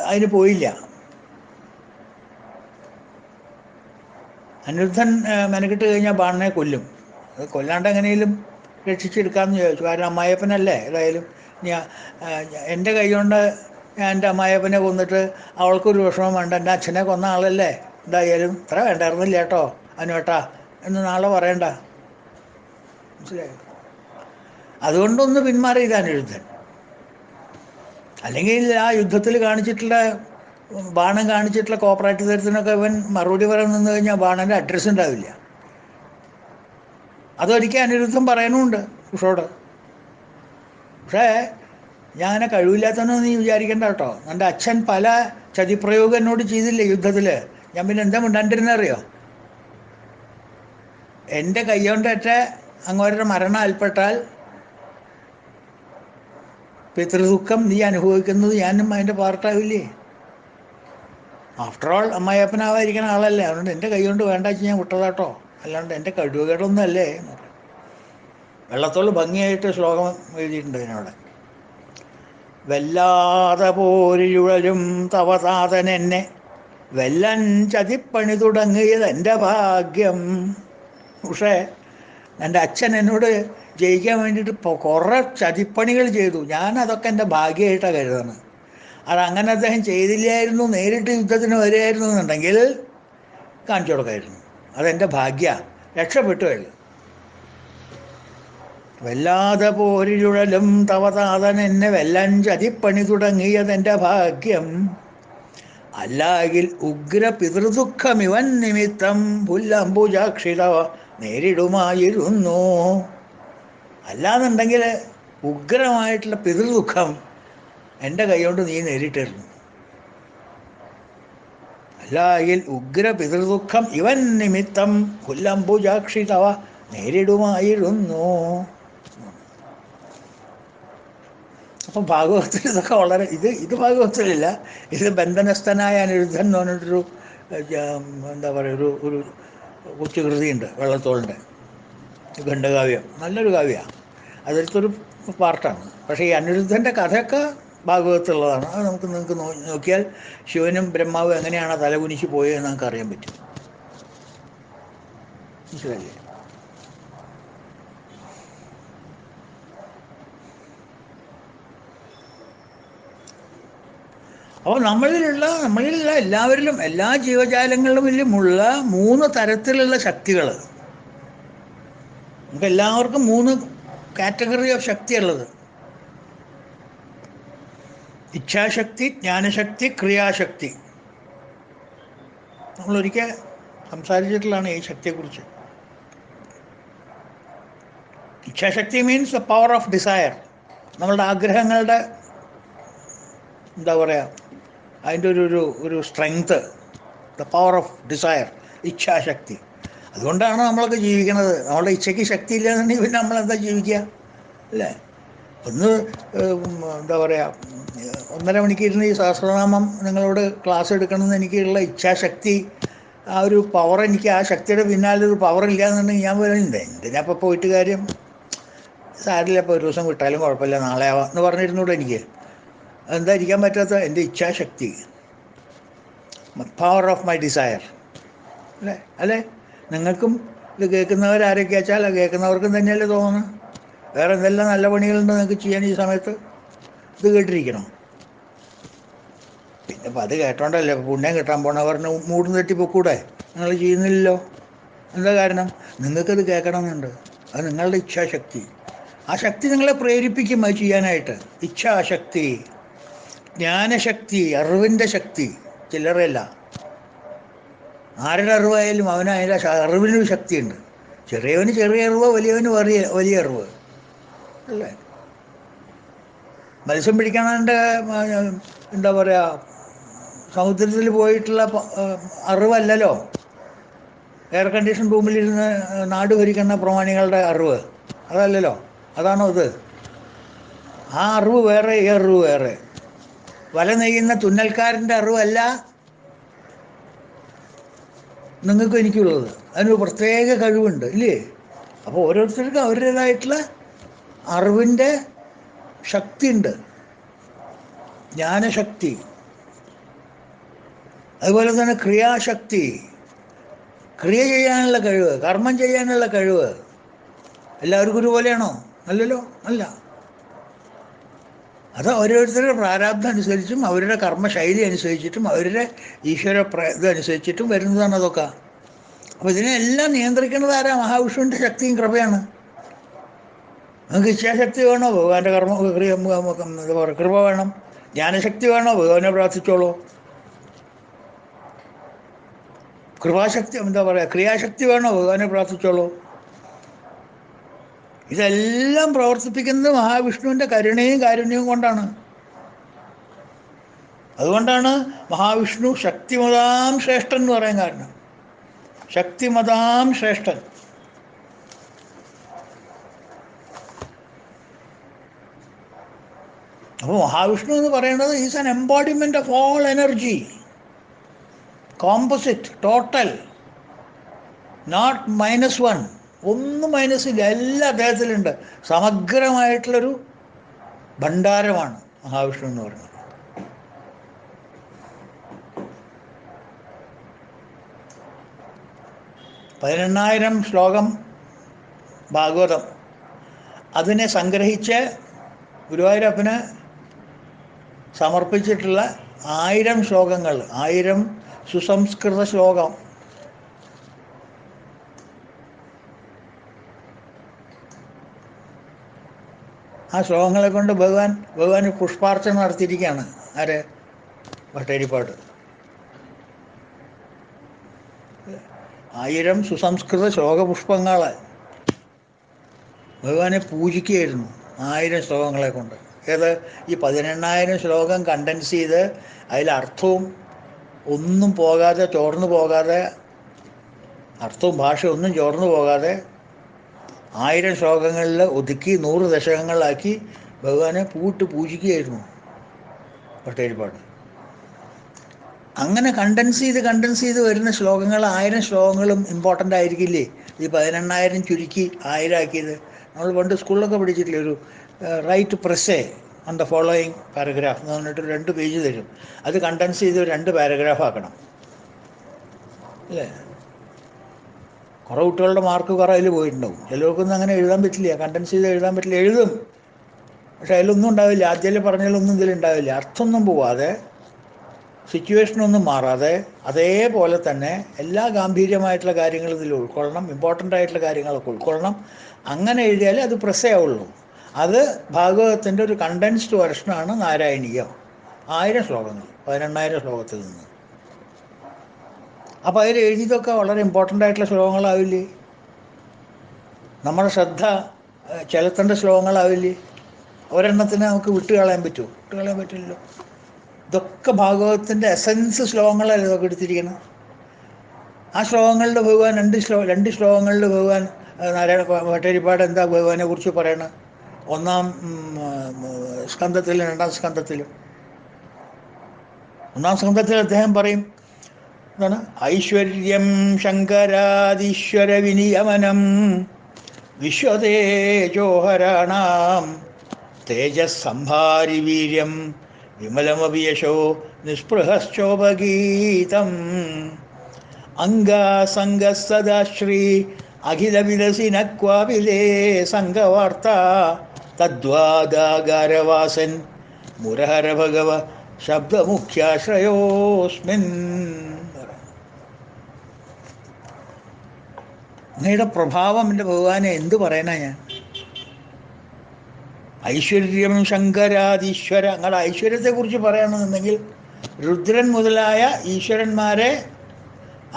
അതിന് പോയില്ല. അനിരുദ്ധൻ മെനക്കെട്ട് കഴിഞ്ഞാൽ ബാണനെ കൊല്ലും. അത് കൊല്ലാണ്ട് എങ്ങനെയും രക്ഷിച്ചെടുക്കാമെന്ന് ചോദിച്ചു. കാരണം അമ്മായിയപ്പനല്ലേ ഏതായാലും. എൻ്റെ കൈ കൊണ്ട് ഞാൻ എൻ്റെ അമ്മായിയപ്പനെ കൊന്നിട്ട് അവൾക്കൊരു വിഷമം വേണ്ട, എൻ്റെ അച്ഛനെ കൊന്ന ആളല്ലേ, എന്തായാലും ഇത്ര വേണ്ടായിരുന്നില്ല കേട്ടോ അനുവേട്ടാ എന്ന് നാളെ പറയണ്ട. മനസ്സിലായോ? അതുകൊണ്ടൊന്ന് പിന്മാറിയത് അനിരുദ്ധൻ. അല്ലെങ്കിൽ ആ യുദ്ധത്തിൽ കാണിച്ചിട്ടുള്ള ബാണൻ കാണിച്ചിട്ടുള്ള കോപ്പറേറ്റ് തരത്തിനൊക്കെ ഇവൻ മറുപടി പറയാൻ നിന്ന് കഴിഞ്ഞാൽ ബാണൻ്റെ അഡ്രസ്സ് ഉണ്ടാവില്ല. അതൊരിക്കൽ അനിരുദ്ധം പറയാനുമുണ്ട് ഉഷോട്. പക്ഷേ ഞാൻ അങ്ങനെ കഴിവില്ലാത്തവനൊന്നും നീ വിചാരിക്കേണ്ട കേട്ടോ. എൻ്റെ അച്ഛൻ പല ചതിപ്രയോഗം എന്നോട് ചെയ്തില്ലേ യുദ്ധത്തിൽ, ഞാൻ പിന്നെ എന്താ മിണ്ടാണ്ടിരുന്നറിയോ? എൻ്റെ കൈകൊണ്ടേറ്റ അങ്ങോരുടെ മരണം അൽപ്പെട്ടാൽ പിതൃദുഃഖം നീ അനുഭവിക്കുന്നത് ഞാനും അതിൻ്റെ പാർട്ടാവില്ലേ? ആഫ്റ്റർ ഓൾ അമ്മായിയപ്പനാവാതിരിക്കുന്ന ആളല്ലേ, അതുകൊണ്ട് എൻ്റെ കൈ കൊണ്ട് വേണ്ട വെച്ച് ഞാൻ വിട്ടതാട്ടോ, അല്ലാണ്ട് എൻ്റെ കഴിവുകേടൊന്നും അല്ലേ. വെള്ളത്തോട് ഭംഗിയായിട്ട് ശ്ലോകം എഴുതിയിട്ടുണ്ട് ഇതിനോട്. വല്ലാതെ പോരിഴുഴലും തവതാതൻ എന്നെ വെല്ലൻ ചതിപ്പണി തുടങ്ങിയത് എൻ്റെ ഭാഗ്യം. പക്ഷേ എൻ്റെ അച്ഛൻ എന്നോട് ജയിക്കാൻ വേണ്ടിയിട്ട് കുറേ ചതിപ്പണികൾ ചെയ്തു. ഞാനതൊക്കെ എൻ്റെ ഭാഗ്യമായിട്ടാണ് കരുതുന്നത്. അതങ്ങനെ അദ്ദേഹം ചെയ്തില്ലായിരുന്നു, നേരിട്ട് യുദ്ധത്തിന് വരികയായിരുന്നു എന്നുണ്ടെങ്കിൽ കാണിച്ചു കൊടുക്കായിരുന്നു. അതെൻ്റെ ഭാഗ്യ, രക്ഷപ്പെട്ടു അയാൾ. വല്ലാതെ പോരിരുഴലും തവതാതൻ എന്നെ വെല്ലഞ്ചതിപ്പണി തുടങ്ങിയതെൻ്റെ ഭാഗ്യം. അല്ലാകിൽ ഉഗ്ര പിതൃദുഃഖമിവൻ നിമിത്തം പുല്ലംബുജാക്ഷിത നേരിടുമായിരുന്നു. അല്ലാന്നുണ്ടെങ്കിൽ ഉഗ്രമായിട്ടുള്ള പിതൃദുഃഖം എൻ്റെ കൈകൊണ്ട് നീ നേരിട്ടിരുന്നു. അല്ലായിൽ ഉഗ്ര പിതൃദുഃഖം ഇവൻ നിമിത്തം പുല്ലംബുജാക്ഷിതവ നേരിടുമായിരുന്നു. അപ്പം ഭാഗവതത്തിൽ ഇതൊക്കെ വളരെ ഇത് ഭാഗവതത്തിലില്ല. ഇത് ബന്ധനസ്ഥനായ അനിരുദ്ധൻ എന്ന് പറഞ്ഞിട്ടൊരു എന്താ പറയുക, ഒരു കൊച്ചു കൃതിയുണ്ട് വള്ളത്തോളിൻ്റെ, ഖണ്ഡകാവ്യം. നല്ലൊരു കാവ്യമാണ്, അതിലത്തൊരു പാർട്ടാണ്. പക്ഷേ ഈ അനിരുദ്ധൻ്റെ കഥയൊക്കെ ഭാഗവതത്തിലുള്ളതാണ്. അത് നിങ്ങൾക്ക് നോക്കിയാൽ ശിവനും ബ്രഹ്മാവും എങ്ങനെയാണ് തലകുനിച്ച് പോയതെന്ന് നമുക്ക് അറിയാൻ പറ്റും. മനസ്സിലായില്ലേ? അപ്പോൾ നമ്മളിലുള്ള എല്ലാവരിലും, എല്ലാ ജീവജാലങ്ങളിലുമുള്ള 3 തരത്തിലുള്ള ശക്തികൾ. നമുക്ക് എല്ലാവർക്കും 3 കാറ്റഗറി ഓഫ് ശക്തിയുള്ളത്: ഇച്ഛാശക്തി, ജ്ഞാനശക്തി, ക്രിയാശക്തി. നമ്മളൊരിക്കൽ സംസാരിച്ചിട്ടുള്ളതാണ് ഈ ശക്തിയെക്കുറിച്ച്. ഇച്ഛാശക്തി means the power of desire. നമ്മളുടെ ആഗ്രഹങ്ങളുടെ എന്താ പറയുക, അതിൻ്റെ ഒരു strength, the power of desire, ഇച്ഛാശക്തി. അതുകൊണ്ടാണ് നമ്മളൊക്കെ ജീവിക്കുന്നത്. നമ്മളുടെ ഇച്ഛയ്ക്ക് ശക്തി ഇല്ലാന്നുണ്ടെങ്കിൽ പിന്നെ നമ്മളെന്താ ജീവിക്കുക, അല്ലേ? ഒന്ന് എന്താ പറയുക, 1.5 മണിക്കൂറിന് ഈ സഹസ്രനാമം നിങ്ങളോട് ക്ലാസ് എടുക്കണമെന്ന് എനിക്കുള്ള ഇച്ഛാശക്തി, ആ ഒരു പവർ, എനിക്ക് ആ ശക്തിയുടെ പിന്നാലെ ഒരു പവർ ഇല്ലയെന്നുണ്ടെങ്കിൽ ഞാൻ പറയുന്നത് എന്തിനാ ഇപ്പോൾ പോയിട്ട് കാര്യം, സാരില്ല, ഇപ്പോൾ ഒരു ദിവസം വിട്ടാലും കുഴപ്പമില്ല, നാളെ ആവാം എന്ന് പറഞ്ഞിരുന്നൂടെ എനിക്ക്. എന്താ ഇരിക്കാൻ പറ്റാത്ത? എൻ്റെ ഇച്ഛാശക്തി, പവർ ഓഫ് മൈ ഡിസയർ, അല്ലേ? നിങ്ങൾക്കും ഇത് കേൾക്കുന്നവരാരൊക്കെ വെച്ചാൽ കേൾക്കുന്നവർക്കും തന്നെയല്ലേ തോന്നുന്നത്? വേറെ എന്തെല്ലാം നല്ല പണികളുണ്ട് നിങ്ങൾക്ക് ചെയ്യാൻ ഈ സമയത്ത്? ഇത് കേട്ടിരിക്കണം. പിന്നെ ഇപ്പം അത് കേട്ടോണ്ടല്ലേ പുണ്യം കിട്ടാൻ പോണവറിന് മൂടും തെറ്റിപ്പോക്കൂടെ? നിങ്ങൾ ചെയ്യുന്നില്ലല്ലോ. എന്താ കാരണം? നിങ്ങൾക്കത് കേൾക്കണമെന്നുണ്ട്. അത് നിങ്ങളുടെ ഇച്ഛാശക്തി. ആ ശക്തി നിങ്ങളെ പ്രേരിപ്പിക്കും അത് ചെയ്യാനായിട്ട്. ഇച്ഛാശക്തി, ജ്ഞാനശക്തി, അറിവിൻ്റെ ശക്തി. ചില്ലറയല്ല. ആരുടെ അറിവായാലും അവന് അതിൻ്റെ അറിവിനൊരു ശക്തിയുണ്ട്. ചെറിയവന് ചെറിയ അറിവ്, വലിയവന് വലിയ അറിവ്, അല്ലേ? മത്സ്യം പിടിക്കാൻ്റെ എന്താ പറയുക, സമുദ്രത്തിൽ പോയിട്ടുള്ള അറിവല്ലല്ലോ എയർ കണ്ടീഷൻ റൂമിലിരുന്ന് നാട് ഭരിക്കുന്ന പ്രമാണികളുടെ അറിവ്. അതല്ലല്ലോ. അതാണോ ഇത്? ആ അറിവ് വേറെ, ഈ അറിവ് വേറെ. വല നെയ്യുന്ന തുന്നൽക്കാരൻ്റെ അറിവല്ല നിങ്ങൾക്കും എനിക്കുള്ളത്. അതിനൊരു പ്രത്യേക കഴിവുണ്ട്, ഇല്ലേ? അപ്പോൾ ഓരോരുത്തർക്കും അവരുടേതായിട്ടുള്ള അറിവിൻ്റെ ശക്തിയുണ്ട്, ജ്ഞാനശക്തി. അതുപോലെ തന്നെ ക്രിയാശക്തി, ക്രിയ ചെയ്യാനുള്ള കഴിവ്, കർമ്മം ചെയ്യാനുള്ള കഴിവ്. എല്ലാവർക്കും ഒരുപോലെയാണോ? അല്ലല്ലോ, അല്ല. അത് ഓരോരുത്തരുടെ പ്രാരാബ്ധം അനുസരിച്ചും അവരുടെ കർമ്മശൈലി അനുസരിച്ചിട്ടും അവരുടെ ഈശ്വര ഇതനുസരിച്ചിട്ടും വരുന്നതാണ് അതൊക്കെ. അപ്പോൾ ഇതിനെല്ലാം നിയന്ത്രിക്കുന്നത് ആരാ? മഹാവിഷ്ണുവിൻ്റെ ശക്തിയും കൃപയാണ്. നിങ്ങൾക്ക് ഇച്ഛാശക്തി വേണോ? ഭഗവാന്റെ എന്താ പറയുക, കൃപ വേണം. ജ്ഞാനശക്തി വേണോ? ഭഗവാനെ പ്രാർത്ഥിച്ചോളൂ. കൃപാശക്തി എന്താ പറയുക, ക്രിയാശക്തി വേണോ? ഭഗവാനെ പ്രാർത്ഥിച്ചോളൂ. ഇതെല്ലാം പ്രവർത്തിപ്പിക്കുന്നത് മഹാവിഷ്ണുവിൻ്റെ കരുണയും കാരുണ്യവും കൊണ്ടാണ്. അതുകൊണ്ടാണ് മഹാവിഷ്ണു ശക്തിമതാം ശ്രേഷ്ഠൻ എന്ന് പറയാൻ കാരണം. ശക്തിമതാം ശ്രേഷ്ഠൻ. അപ്പോൾ മഹാവിഷ്ണു എന്ന് പറയുന്നത് is an embodiment of all energy, composite, total, not -1. ഒന്നും മൈനസില്ല, എല്ലാം അദ്ദേഹത്തിലുണ്ട്. സമഗ്രമായിട്ടുള്ളൊരു ഭണ്ഡാരമാണ് മഹാവിഷ്ണു എന്ന് പറയുന്നത്. പതിനെണ്ണായിരം ശ്ലോകം ഭാഗവതം, അതിനെ സംഗ്രഹിച്ച് ഗുരുവായൂരപ്പന് സമർപ്പിച്ചിട്ടുള്ള 1000 ശ്ലോകങ്ങൾ, 1000 സുസംസ്കൃത ശ്ലോകം ആ ശ്ലോകങ്ങളെ കൊണ്ട് ഭഗവാന് പുഷ്പാർച്ചന നടത്തിയിരിക്കുകയാണ്. ആര്? ഭട്ടതിരിപ്പാട്. 1000 സുസംസ്കൃത ശ്ലോകപുഷ്പങ്ങൾ ഭഗവാനെ പൂജിക്കുകയായിരുന്നു 1000 ശ്ലോകങ്ങളെ കൊണ്ട്. ഏത്? ഈ 18,000 ശ്ലോകം കണ്ടൻസ് ചെയ്ത് അതിലർത്ഥവും ഒന്നും പോകാതെ, ചോർന്നു പോകാതെ, അർത്ഥവും ഭാഷയും ഒന്നും ചോർന്നു പോകാതെ 1000 ശ്ലോകങ്ങളിൽ ഒതുക്കി 100 ദശകങ്ങളിലാക്കി ഭഗവാനെ പൂജിക്കുകയായിരുന്നു ഭട്ടതിരിപ്പാട്. അങ്ങനെ കണ്ടൻസ് ചെയ്ത് വരുന്ന ശ്ലോകങ്ങൾ 1000 ശ്ലോകങ്ങളും ഇമ്പോർട്ടൻ്റ് ആയിരിക്കില്ലേ? ഈ 18,000 ചുരുക്കി 1000 ആക്കിയത്. നമ്മൾ പണ്ട് സ്കൂളിലൊക്കെ പഠിച്ചിട്ടില്ലേ, ഒരു write precis on the following paragraph എന്ന് പറഞ്ഞിട്ട് 2 പേജ് തരും. അത് കണ്ടൻസ് ചെയ്ത് 2 പാരഗ്രാഫ് ആക്കണം അല്ലേ? കുറേ കുട്ടികളുടെ മാർക്ക് കുറേ അതിൽ പോയിട്ടുണ്ടാവും. ചിലർക്കൊന്നും അങ്ങനെ എഴുതാൻ പറ്റില്ല, കണ്ടൻസ് ചെയ്ത് എഴുതാൻ പറ്റില്ല. എഴുതും, പക്ഷെ അതിലൊന്നും ഉണ്ടാവില്ല. ആദ്യം പറഞ്ഞാലൊന്നും ഇതിലുണ്ടാവില്ല. അർത്ഥമൊന്നും പോവാതെ, സിറ്റുവേഷനൊന്നും മാറാതെ, അതേപോലെ തന്നെ എല്ലാ ഗാംഭീര്യമായിട്ടുള്ള കാര്യങ്ങളും ഇതിൽ ഉൾക്കൊള്ളണം, ഇമ്പോർട്ടൻ്റ് ആയിട്ടുള്ള കാര്യങ്ങളൊക്കെ ഉൾക്കൊള്ളണം. അങ്ങനെ എഴുതിയാലേ അത് പ്രസയാവുള്ളൂ. അത് ഭാഗവതത്തിൻ്റെ ഒരു കണ്ടൻസ്ഡ് വെർഷനാണ് നാരായണീയം. 1000 ശ്ലോകങ്ങൾ 18,000 ശ്ലോകത്തിൽ നിന്ന്. അപ്പോൾ അതിൽ എഴുതിയതൊക്കെ വളരെ ഇമ്പോർട്ടൻ്റ് ആയിട്ടുള്ള ശ്ലോകങ്ങളാവില്ലേ? നമ്മുടെ ശ്രദ്ധ ചെലുത്തേണ്ട ശ്ലോകങ്ങളാവില്ലേ? ഒരെണ്ണത്തിന് നമുക്ക് വിട്ടുകളയാൻ പറ്റുമോ? വിട്ടുകളയാൻ പറ്റില്ലല്ലോ. ഇതൊക്കെ ഭാഗവതത്തിൻ്റെ എസൻസ് ശ്ലോകങ്ങളല്ലേ ഇതൊക്കെ എടുത്തിരിക്കണം. ആ ശ്ലോകങ്ങളിൽ ഭഗവാൻ രണ്ട് ശ്ലോകങ്ങളിൽ ഭഗവാൻ നാരായണ ഭട്ടതിരിപ്പാട് എന്താ ഭഗവാനെ കുറിച്ച് പറയണത്? 1-ാം സ്കന്ധത്തിലും 2-ാം സ്കന്ധത്തിലും. 1-ാം സ്കന്ധത്തിൽ അദ്ദേഹം പറയും എന്താണ്? ഐശ്വര്യം ശങ്കരാദീശ്വര വിനിയമനം വിശ്വതേജോഹരാണാം തേജസ്സംഭാരി വീര്യം വിമലമപി യശോ നിസ്പൃഹശ്ചോപഗീതം അംഗസംഗസദാശ്രീ അഖിലവിലസിന ക്വാവിലേ സംഘവാർത്ത തദ്വാദാകാരവാസൻ മുരഹര ഭഗവ ശബ്ദമുഖ്യാശ്രയോസ്മിൻ. അങ്ങയുടെ പ്രഭാവം എൻ്റെ ഭഗവാനെ എന്ത് പറയാനാ ഞാൻ? ഐശ്വര്യം ശങ്കരാദീശ്വര. അങ്ങനെ ഐശ്വര്യത്തെക്കുറിച്ച് പറയണമെന്നുണ്ടെങ്കിൽ രുദ്രൻ മുതലായ ഈശ്വരന്മാരെ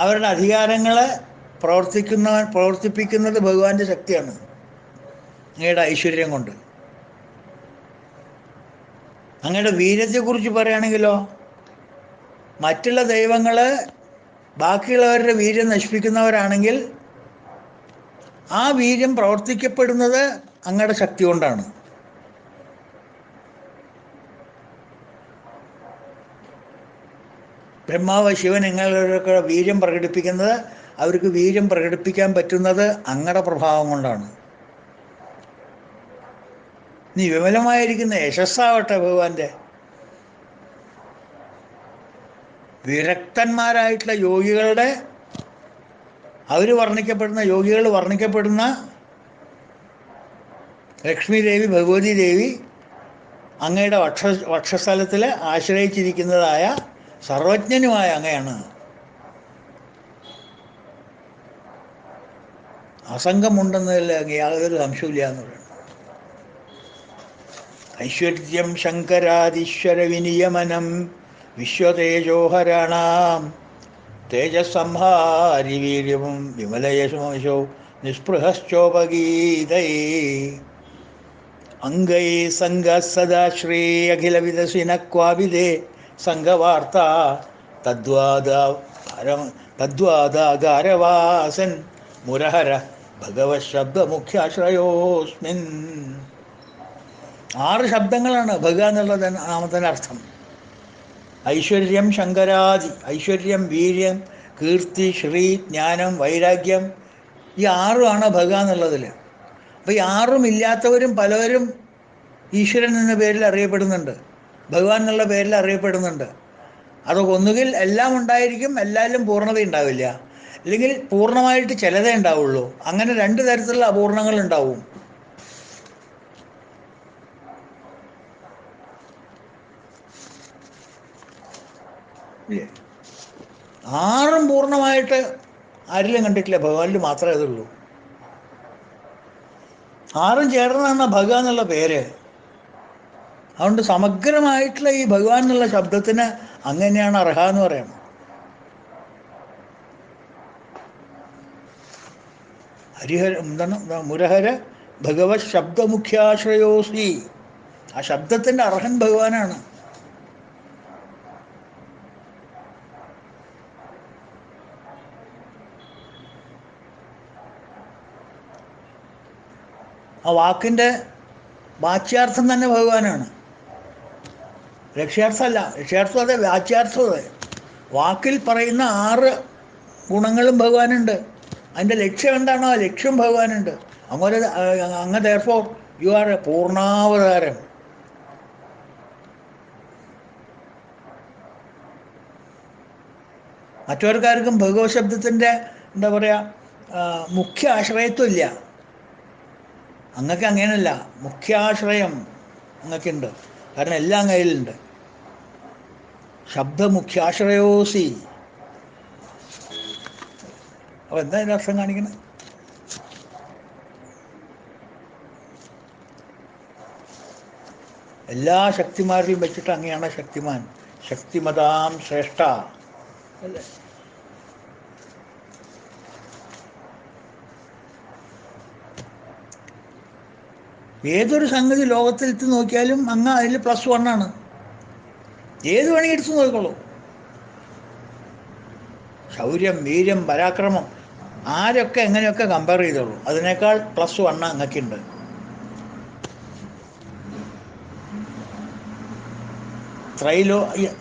അവരുടെ അധികാരങ്ങളെ പ്രവർത്തിപ്പിക്കുന്നത് ഭഗവാന്റെ ശക്തിയാണ്. അങ്ങയുടെ ഐശ്വര്യം കൊണ്ട്. അങ്ങയുടെ വീര്യത്തെക്കുറിച്ച് പറയുകയാണെങ്കിലോ, മറ്റുള്ള ദൈവങ്ങൾ ബാക്കിയുള്ളവരുടെ വീര്യം നശിപ്പിക്കുന്നവരാണെങ്കിൽ ആ വീര്യം പ്രവർത്തിക്കപ്പെടുന്നത് അങ്ങയുടെ ശക്തി കൊണ്ടാണ്. ബ്രഹ്മാവ് ശിവൻ എങ്ങനെയൊക്കെ വീര്യം പ്രകടിപ്പിക്കുന്നത്, അവർക്ക് വീര്യം പ്രകടിപ്പിക്കാൻ പറ്റുന്നത് അങ്ങയുടെ പ്രഭാവം കൊണ്ടാണ്. നീ വിമലമായിരിക്കുന്ന യശസ്സാവട്ടെ ഭഗവാന്റെ. വിരക്തന്മാരായിട്ടുള്ള യോഗികളുടെ യോഗികൾ വർണ്ണിക്കപ്പെടുന്ന ലക്ഷ്മി ദേവി, ഭഗവതി ദേവി അങ്ങയുടെ വക്ഷസ്ഥലത്തിൽ ആശ്രയിച്ചിരിക്കുന്നതായ സർവജ്ഞനുമായ അങ്ങയാണ്. അസംഗമുണ്ടെന്നതിൽ യാതൊരു സംശയമില്ല എന്ന് പറയുന്നത്. ഐശ്വര്യം ശങ്കരാദീശ്വര വിനിയമനം വിശ്വതേജോഹരാണാം തേജസ്സംഹാരി വീര്യവും വിമലയശോശോ നിസ്പൃഹശ്ചോപഗീതൈ അംഗൈ സംഗസദാശ്രീ അഖിലവിദസിന ക്വാവിദേ സംഘവാർത്ത തദ്വാദാകാരവാസൻ മുരഹര ഭഗവത് ശബ്ദമുഖ്യാശ്രയോസ്മിൻ. 6 ശബ്ദങ്ങളാണ് ഭഗ എന്നുള്ള നാമത്തിൻ്റെ അർത്ഥം. ഐശ്വര്യം ശങ്കരാദി. ഐശ്വര്യം, വീര്യം, കീർത്തി, ശ്രീ, ജ്ഞാനം, വൈരാഗ്യം, ഈ 6 ഭഗ എന്നുള്ളതിൽ. അപ്പോൾ ഈ 6 ഇല്ലാത്തവരും പലവരും ഈശ്വരൻ എന്ന പേരിൽ അറിയപ്പെടുന്നുണ്ട്, ഭഗവാൻ എന്നുള്ള പേരിൽ അറിയപ്പെടുന്നുണ്ട്. അതൊക്കെ ഒന്നുകിൽ എല്ലാം ഉണ്ടായിരിക്കും, എല്ലാവരിലും പൂർണ്ണത ഉണ്ടാവില്ല, അല്ലെങ്കിൽ പൂർണ്ണമായിട്ട് ചിലതേ ഉണ്ടാവുള്ളൂ. അങ്ങനെ 2 തരത്തിലുള്ള അപൂർണങ്ങൾ ഉണ്ടാവും. ഇല്ലേ? 6 പൂർണ്ണമായിട്ട് ആരിലും കണ്ടിട്ടില്ല, ഭഗവാനിൽ മാത്രമേ അതുള്ളൂ. 6 ചേർന്നതാണ് ഭഗ എന്നുള്ള പേര്. അതുകൊണ്ട് സമഗ്രമായിട്ടുള്ള ഈ ഭഗവാൻ എന്നുള്ള ശബ്ദത്തിന് അങ്ങനെയാണ് അർഹ എന്ന് പറയുന്നത്. ഹരിഹര എന്താണ് മുരഹര ഭഗവത് ശബ്ദമുഖ്യാശ്രയോസി. ആ ശബ്ദത്തിൻ്റെ അർഹൻ ഭഗവാനാണ്. ആ വാക്കിൻ്റെ വാച്യാർത്ഥം തന്നെ ഭഗവാനാണ്. ലക്ഷ്യാർത്ഥമല്ല. ലക്ഷ്യാർത്ഥം അതെ, വാച്യാർത്ഥം അതെ. വാക്കിൽ പറയുന്ന 6 ഗുണങ്ങളും ഭഗവാനുണ്ട്. അതിൻ്റെ ലക്ഷ്യം എന്താണോ ആ ലക്ഷ്യം ഭഗവാനുണ്ട്. അങ്ങ് therefore യു ആർ എ പൂർണ്ണാവതാരം. മറ്റവർക്കാർക്കും ഭഗവത് ശബ്ദത്തിൻ്റെ എന്താ പറയുക മുഖ്യ ആശ്രയത്വം ഇല്ല. അങ്ങക്ക് അങ്ങനെയല്ല, മുഖ്യാശ്രയം അങ്ങക്കുണ്ട്. കാരണം എല്ലാം കയ്യിലുണ്ട്. ശബ്ദമുഖ്യാശ്രയോസി. അപ്പോൾ എന്താ അതിൻ്റെ അർത്ഥം കാണിക്കുന്നത്? എല്ലാ ശക്തിമാരിലും വെച്ചിട്ട് അങ്ങനെയാണ് ശക്തിമാൻ. ശക്തിമതാം ശ്രേഷ്ഠ അല്ലേ? ഏതൊരു സംഗതി ലോകത്തിൽ എടുത്ത് നോക്കിയാലും അങ്ങ് അതിൽ +1 ആണ്. ഏത് വേണമെങ്കിൽ എടുത്ത് നോക്കിക്കോളൂ. ശൗര്യം, വീര്യം, പരാക്രമം ആരൊക്കെ എങ്ങനെയൊക്കെ കമ്പയർ ചെയ്തോളൂ, അതിനേക്കാൾ +1 അങ്ങക്കുണ്ട്.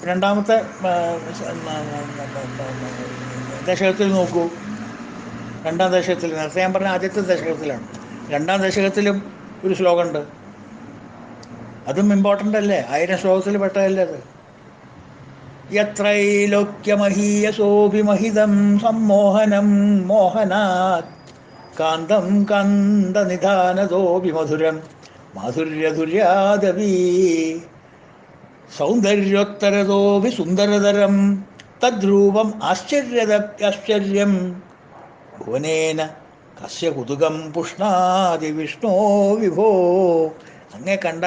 രണ്ടാമത്തെ ദശകത്തിൽ നോക്കൂ. 2-ാം ദശകത്തിൽ, നേരത്തെ ഞാൻ പറഞ്ഞ ആദ്യത്തെ ദശകത്തിലാണ്. 2-ാം ദശകത്തിലും ഒരു ശ്ലോകമുണ്ട്. അതും ഇമ്പോർട്ടൻ്റ് അല്ലേ? 1000 ശ്ലോകത്തിൽ പെട്ടതല്ലേ അത്. യത്രൈലോക്യമഹീയസോഭിമഹിതം സമ്മോഹനം മോഹനാത് കാന്തം കാന്തനിധാനതോപി മധുരം മാധുര്യധുര്യാദവീ സൗന്ദര്യോത്തരതോപി സുന്ദരതരം തദ്രൂപം ആശ്ചര്യദപ്യാശ്ചര്യം ഭുവനേന കസ്യ കുതുകം പുഷ്ണാതി വിഷ്ണോ വിഭോ. അങ്ങേ കണ്ട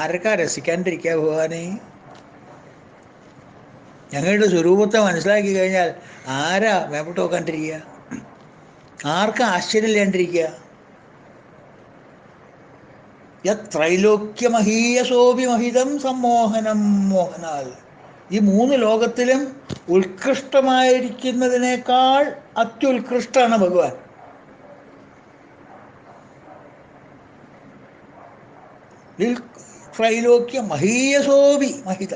ആർക്കാ രസിക്കാണ്ടിരിക്കുക ഭഗവാനെ? ഞങ്ങളുടെ സ്വരൂപത്തെ മനസ്സിലാക്കി കഴിഞ്ഞാൽ ആരാ മേപ്പോട്ട് നോക്കാണ്ടിരിക്കുക? ആർക്കാ ആശ്ചര്യമില്ലാണ്ടിരിക്കുക? യത്രൈലോക്യമഹീയസോഭിമഹിതം സമ്മോഹനം മോഹനാൽ. ഈ 3 ലോകത്തിലും ഉത്കൃഷ്ടമായിരിക്കുന്നതിനേക്കാൾ അത്യുത്കൃഷ്ടമാണ് ഭഗവാൻ. ത്രൈലോക്യ മഹീയസോഭി മഹിത,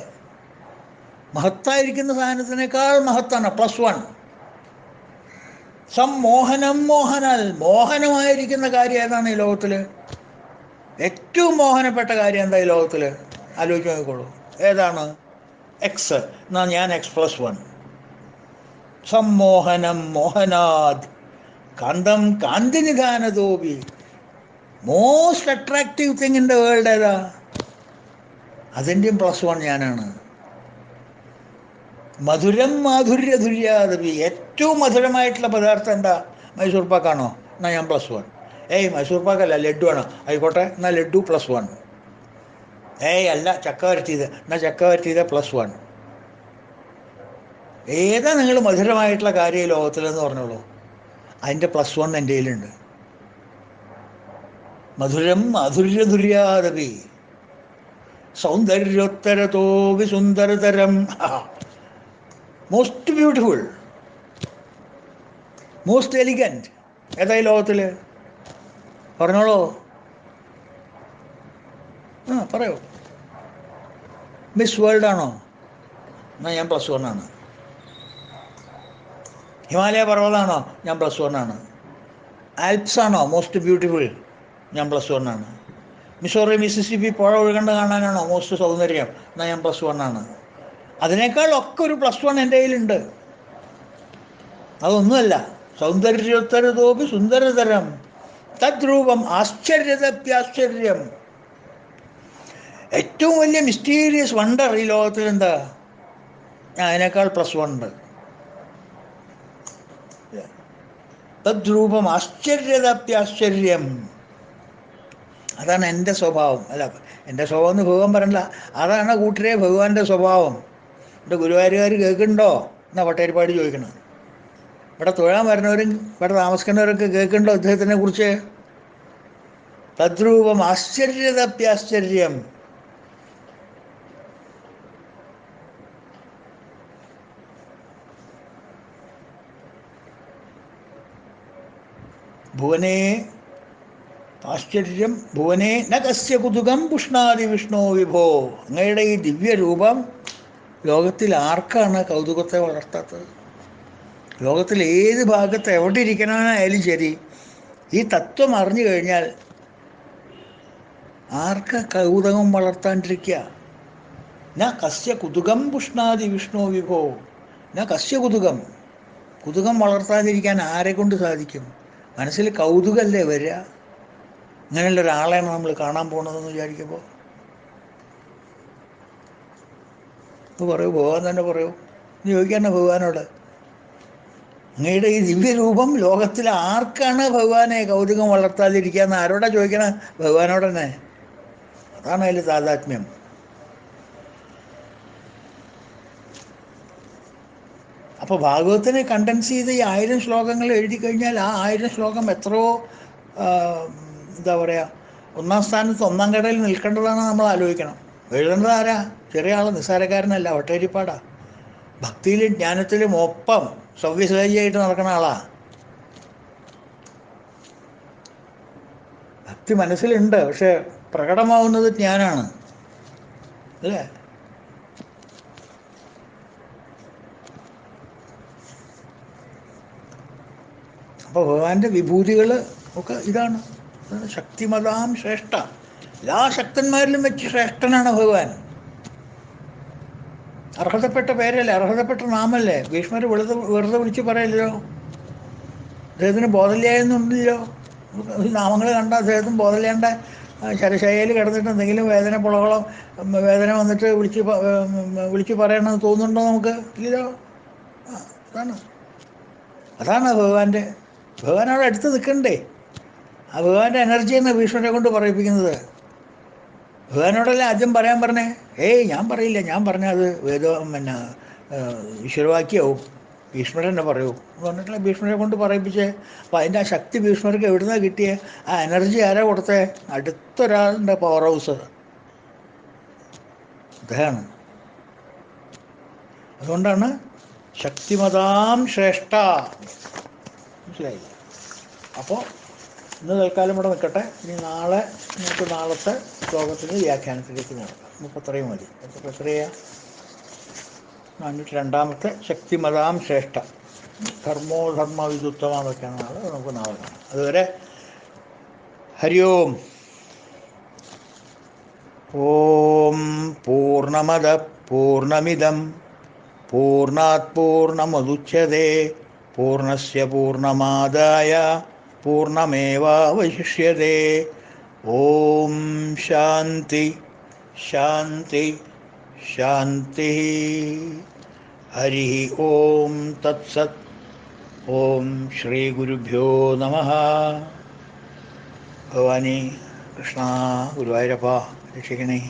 മഹത്തായിരിക്കുന്ന സാധനത്തിനേക്കാൾ മഹത്താണ് +1. സമ്മോഹനം മോഹനാൽ, മോഹനമായിരിക്കുന്ന കാര്യം ഏതാണ് ഈ ലോകത്തിൽ? ഏറ്റവും മോഹനപ്പെട്ട കാര്യം എന്താ ഈ ലോകത്തിൽ? ആലോചിച്ച് നോക്കിക്കോളൂ. ഏതാണ്? എക്സ്. എന്നാ ഞാൻ X+1. സമ്മോഹനം മോഹനാദ് കാന്തം കാന്തിനിധാനതോപി. Most attractive thing in the world ഏതാ? അതിൻ്റെയും +1 ഞാനാണ്. മധുരം മാധുര്യധുര്യാദവി. ഏറ്റവും മധുരമായിട്ടുള്ള പദാർത്ഥം എന്താ? മൈസൂർ പാക്കാണോ? എന്നാൽ ഞാൻ +1. മൈസൂർ പാക്കല്ല, ലഡ്ഡു ആണോ? ആയിക്കോട്ടെ, എന്നാൽ ലഡ്ഡു +1. അല്ല, ചക്ക വരട്ടിയത്, എന്നാൽ ചക്ക വരട്ടിയത് +1. ഏതാ നിങ്ങൾ മധുരമായിട്ടുള്ള കാര്യം ഈ ലോകത്തിലെന്ന് പറഞ്ഞോളൂ, അതിൻ്റെ +1 എൻ്റെ കയ്യിലുണ്ട്. മധുരം മാധുര്യധുര്യാദവി സൗന്ദര്യോത്തരതോപി സുന്ദരതരം. മോസ്റ്റ് ബ്യൂട്ടിഫുൾ, മോസ്റ്റ് എലിഗൻറ്റ് ഏതാ ഈ ലോകത്തിൽ? പറഞ്ഞോളൂ. പറയൂ. മിസ് വേൾഡ് ആണോ? എന്നാൽ ഞാൻ +1 ആണ്. ഹിമാലയ പർവ്വതമാണോ? ഞാൻ +1 ആണ്. ആൽപ്സ് ആണോ മോസ്റ്റ് ബ്യൂട്ടിഫുൾ? ഞാൻ +1 ആണ്. മിസോറി മിസിസിപ്പി പുഴ ഒഴുകണ്ട് കാണാനാണോ മോസ്റ്റ് സൗന്ദര്യം? എന്നാൽ ഞാൻ +1 ആണ്. അതിനേക്കാൾ ഒക്കെ ഒരു +1 എൻ്റെ കയ്യിലുണ്ട്. അതൊന്നുമല്ല. സൗന്ദര്യോത്തരതോപി സുന്ദരതരം തദ്രൂപം ആശ്ചര്യതപ്യാശ്ചര്യം. ഏറ്റവും വലിയ മിസ്റ്റീരിയസ് വണ്ടർ ഈ ലോകത്തിൽ എന്താ? അതിനേക്കാൾ +1 ഉണ്ട്. തദ്രൂപം ആശ്ചര്യതപ്യാശ്ചര്യം. അതാണ് എൻ്റെ സ്വഭാവം. അല്ല, എൻ്റെ സ്വഭാവം എന്ന് ഭഗവാൻ പറയണ്ട, അതാണ് കൂട്ടരെ ഭഗവാന്റെ സ്വഭാവം. ഇവിടെ ഗുരുവായൂരുകാർ കേൾക്കുന്നുണ്ടോ എന്നാ പട്ടേരിപ്പാട് ചോദിക്കണം. ഇവിടെ തൊഴാൻ വരുന്നവരും ഇവിടെ താമസിക്കുന്നവരൊക്കെ കേൾക്കുന്നുണ്ടോ ഇദ്ദേഹത്തിനെ കുറിച്ച്? തദ്രൂപം ആശ്ചര്യതപ്യാശ്ചര്യം. ഭുവനേ ആശ്ചര്യം ഭുവനേ ന കസ്യ കുതുകം പുഷ്ണാതി വിഷ്ണു വിഭോ. അങ്ങയുടെ ഈ ദിവ്യരൂപം ലോകത്തിൽ ആർക്കാണ് കൗതുകത്തെ വളർത്താത്തത്? ലോകത്തിൽ ഏത് ഭാഗത്ത് എവിടെ ഇരിക്കണമെന്നായാലും ശരി, ഈ തത്വം അറിഞ്ഞു കഴിഞ്ഞാൽ ആർക്കാ കൗതുകം വളർത്താണ്ടിരിക്കുക? ന കസ്യ കുതുകം പുഷ്ണാതി വിഷ്ണു വിഭോ. ന കസ്യ കുതുകം. കുതുകം വളർത്താതിരിക്കാൻ ആരെ കൊണ്ട് സാധിക്കും? മനസ്സിൽ കൗതുകമല്ലേ വരിക? അങ്ങനെയുള്ള ഒരാളെയാണ് നമ്മൾ കാണാൻ പോണതെന്ന് വിചാരിക്കുമ്പോൾ. ഇപ്പോൾ പറയൂ, ഭഗവാൻ തന്നെ പറയൂ. നീ ചോദിക്കാണ് ഭഗവാനോട്, അങ്ങയുടെ ഈ ദിവ്യരൂപം ലോകത്തിൽ ആർക്കാണ് ഭഗവാനെ കൗതുകം വളർത്താതിരിക്കുക എന്ന് ആരോടാ ചോദിക്കണേ? ഭഗവാനോട് തന്നെ. അതാണ് അതിൽ താതാത്മ്യം. അപ്പോൾ ഭാഗവത്തിനെ കണ്ടൻസ് ചെയ്ത് ഈ 1000 ശ്ലോകങ്ങൾ എഴുതി കഴിഞ്ഞാൽ ആ 1000 ശ്ലോകം എത്രയോ എന്താ പറയുക, ഒന്നാം സ്ഥാനത്ത് ഒന്നാം കടയിൽ നിൽക്കേണ്ടതാണ് നമ്മൾ ആലോചിക്കണം. എഴുതേണ്ടത് ആരാ? ചെറിയ ആൾ, നിസ്സാരക്കാരനല്ല, വട്ടേരിപ്പാടാ. ഭക്തിയിലും ജ്ഞാനത്തിലും ഒപ്പം സവ്യസായിയായിട്ട് നടക്കുന്ന ആളാ. ഭക്തി മനസ്സിലുണ്ട്, പക്ഷെ പ്രകടമാവുന്നത് ജ്ഞാനാണ്, അല്ലേ? അപ്പോൾ ഭഗവാന്റെ വിഭൂതികൾ ഒക്കെ ഇതാണ്. ശക്തിമതാം ശ്രേഷ്ഠ. എല്ലാ ശക്തന്മാരിലും വെച്ച് ശ്രേഷ്ഠനാണ് ഭഗവാൻ. അർഹതപ്പെട്ട പേരല്ലേ, അർഹതപ്പെട്ട നാമല്ലേ. ഭീഷ്മർ വെറുതെ വിളിച്ച് പറയല്ലോ. അദ്ദേഹത്തിന് ബോധമില്ലായെന്നുണ്ടല്ലോ. ഈ നാമങ്ങൾ കണ്ട അദ്ദേഹത്തിന് ബോധമില്ലാണ്ട് ശരശയിൽ കിടന്നിട്ട് എന്തെങ്കിലും വേദന പുളകളം വേദന വന്നിട്ട് വിളിച്ച് പറയണമെന്ന് തോന്നുന്നുണ്ടോ നമുക്ക്? ഇല്ലല്ലോ. അതാണ് അതാണ് ഭഗവാൻ അവിടെ അടുത്ത് നിൽക്കണ്ടേ. ആ ഭഗവാന്റെ എനർജിയാണ് ഭീഷ്മരെ കൊണ്ട് പറയിപ്പിക്കുന്നത്. ഭഗവാനോടല്ലേ ആദ്യം പറയാൻ പറഞ്ഞേ? ഞാൻ പറയില്ല, ഞാൻ പറഞ്ഞാൽ അത് ഈശ്വരവാക്യാവും, ഭീഷ്മരൻ തന്നെ പറയൂ എന്ന് പറഞ്ഞിട്ടുള്ള ഭീഷ്മരെ കൊണ്ട് പറയിപ്പിച്ചേ. അപ്പോൾ അതിൻ്റെ ആ ശക്തി ഭീഷ്മർക്ക് എവിടുന്നാണ് കിട്ടിയേ? ആ എനർജി ആരാ കൊടുത്തേ? അടുത്തൊരാളുടെ പവർ ഹൗസ് അദ്ദേഹമാണ്. അതുകൊണ്ടാണ് ശക്തിമതാം ശ്രേഷ്ഠ. മനസ്സിലായി? അപ്പോൾ ഇന്ന് തൽക്കാലം ഇവിടെ നിൽക്കട്ടെ. ഇനി നാളെ നമുക്ക് നാളത്തെ ശ്ലോകത്തിന് വ്യാഖ്യാനത്തിലേക്ക് നടക്കാം. നമുക്ക് അത്രയും മതി. അപ്പോൾ എത്രയാ? 402 ശക്തിമതാം ശ്രേഷ്ഠ. ധർമ്മോ ധർമ്മ വിദുത്തമ എന്നൊക്കെയാണ് നാളെ. നമുക്ക് നാളെ കാണാം. അതുവരെ ഹരി ഓം. ഓം പൂർണ്ണമദ പൂർണ്ണമിദം പൂർണ്ണാത് പൂർണ്ണമുദച്യതേ പൂർണ്ണസ്യ പൂർണ്ണമാദായ പൂർണ്ണമേവാവശിഷ്യതേ. ഓം ശാന്തി ശാന്തി ശാന്തി. ഹരി ഓം തത്സത്. ഓം ശ്രീ ഗുരുഭ്യോ നമഃ. ഭഗവാനേ, കൃഷ്ണ, ഗുരുവായൂരപ്പ രക്ഷിക്കണേ.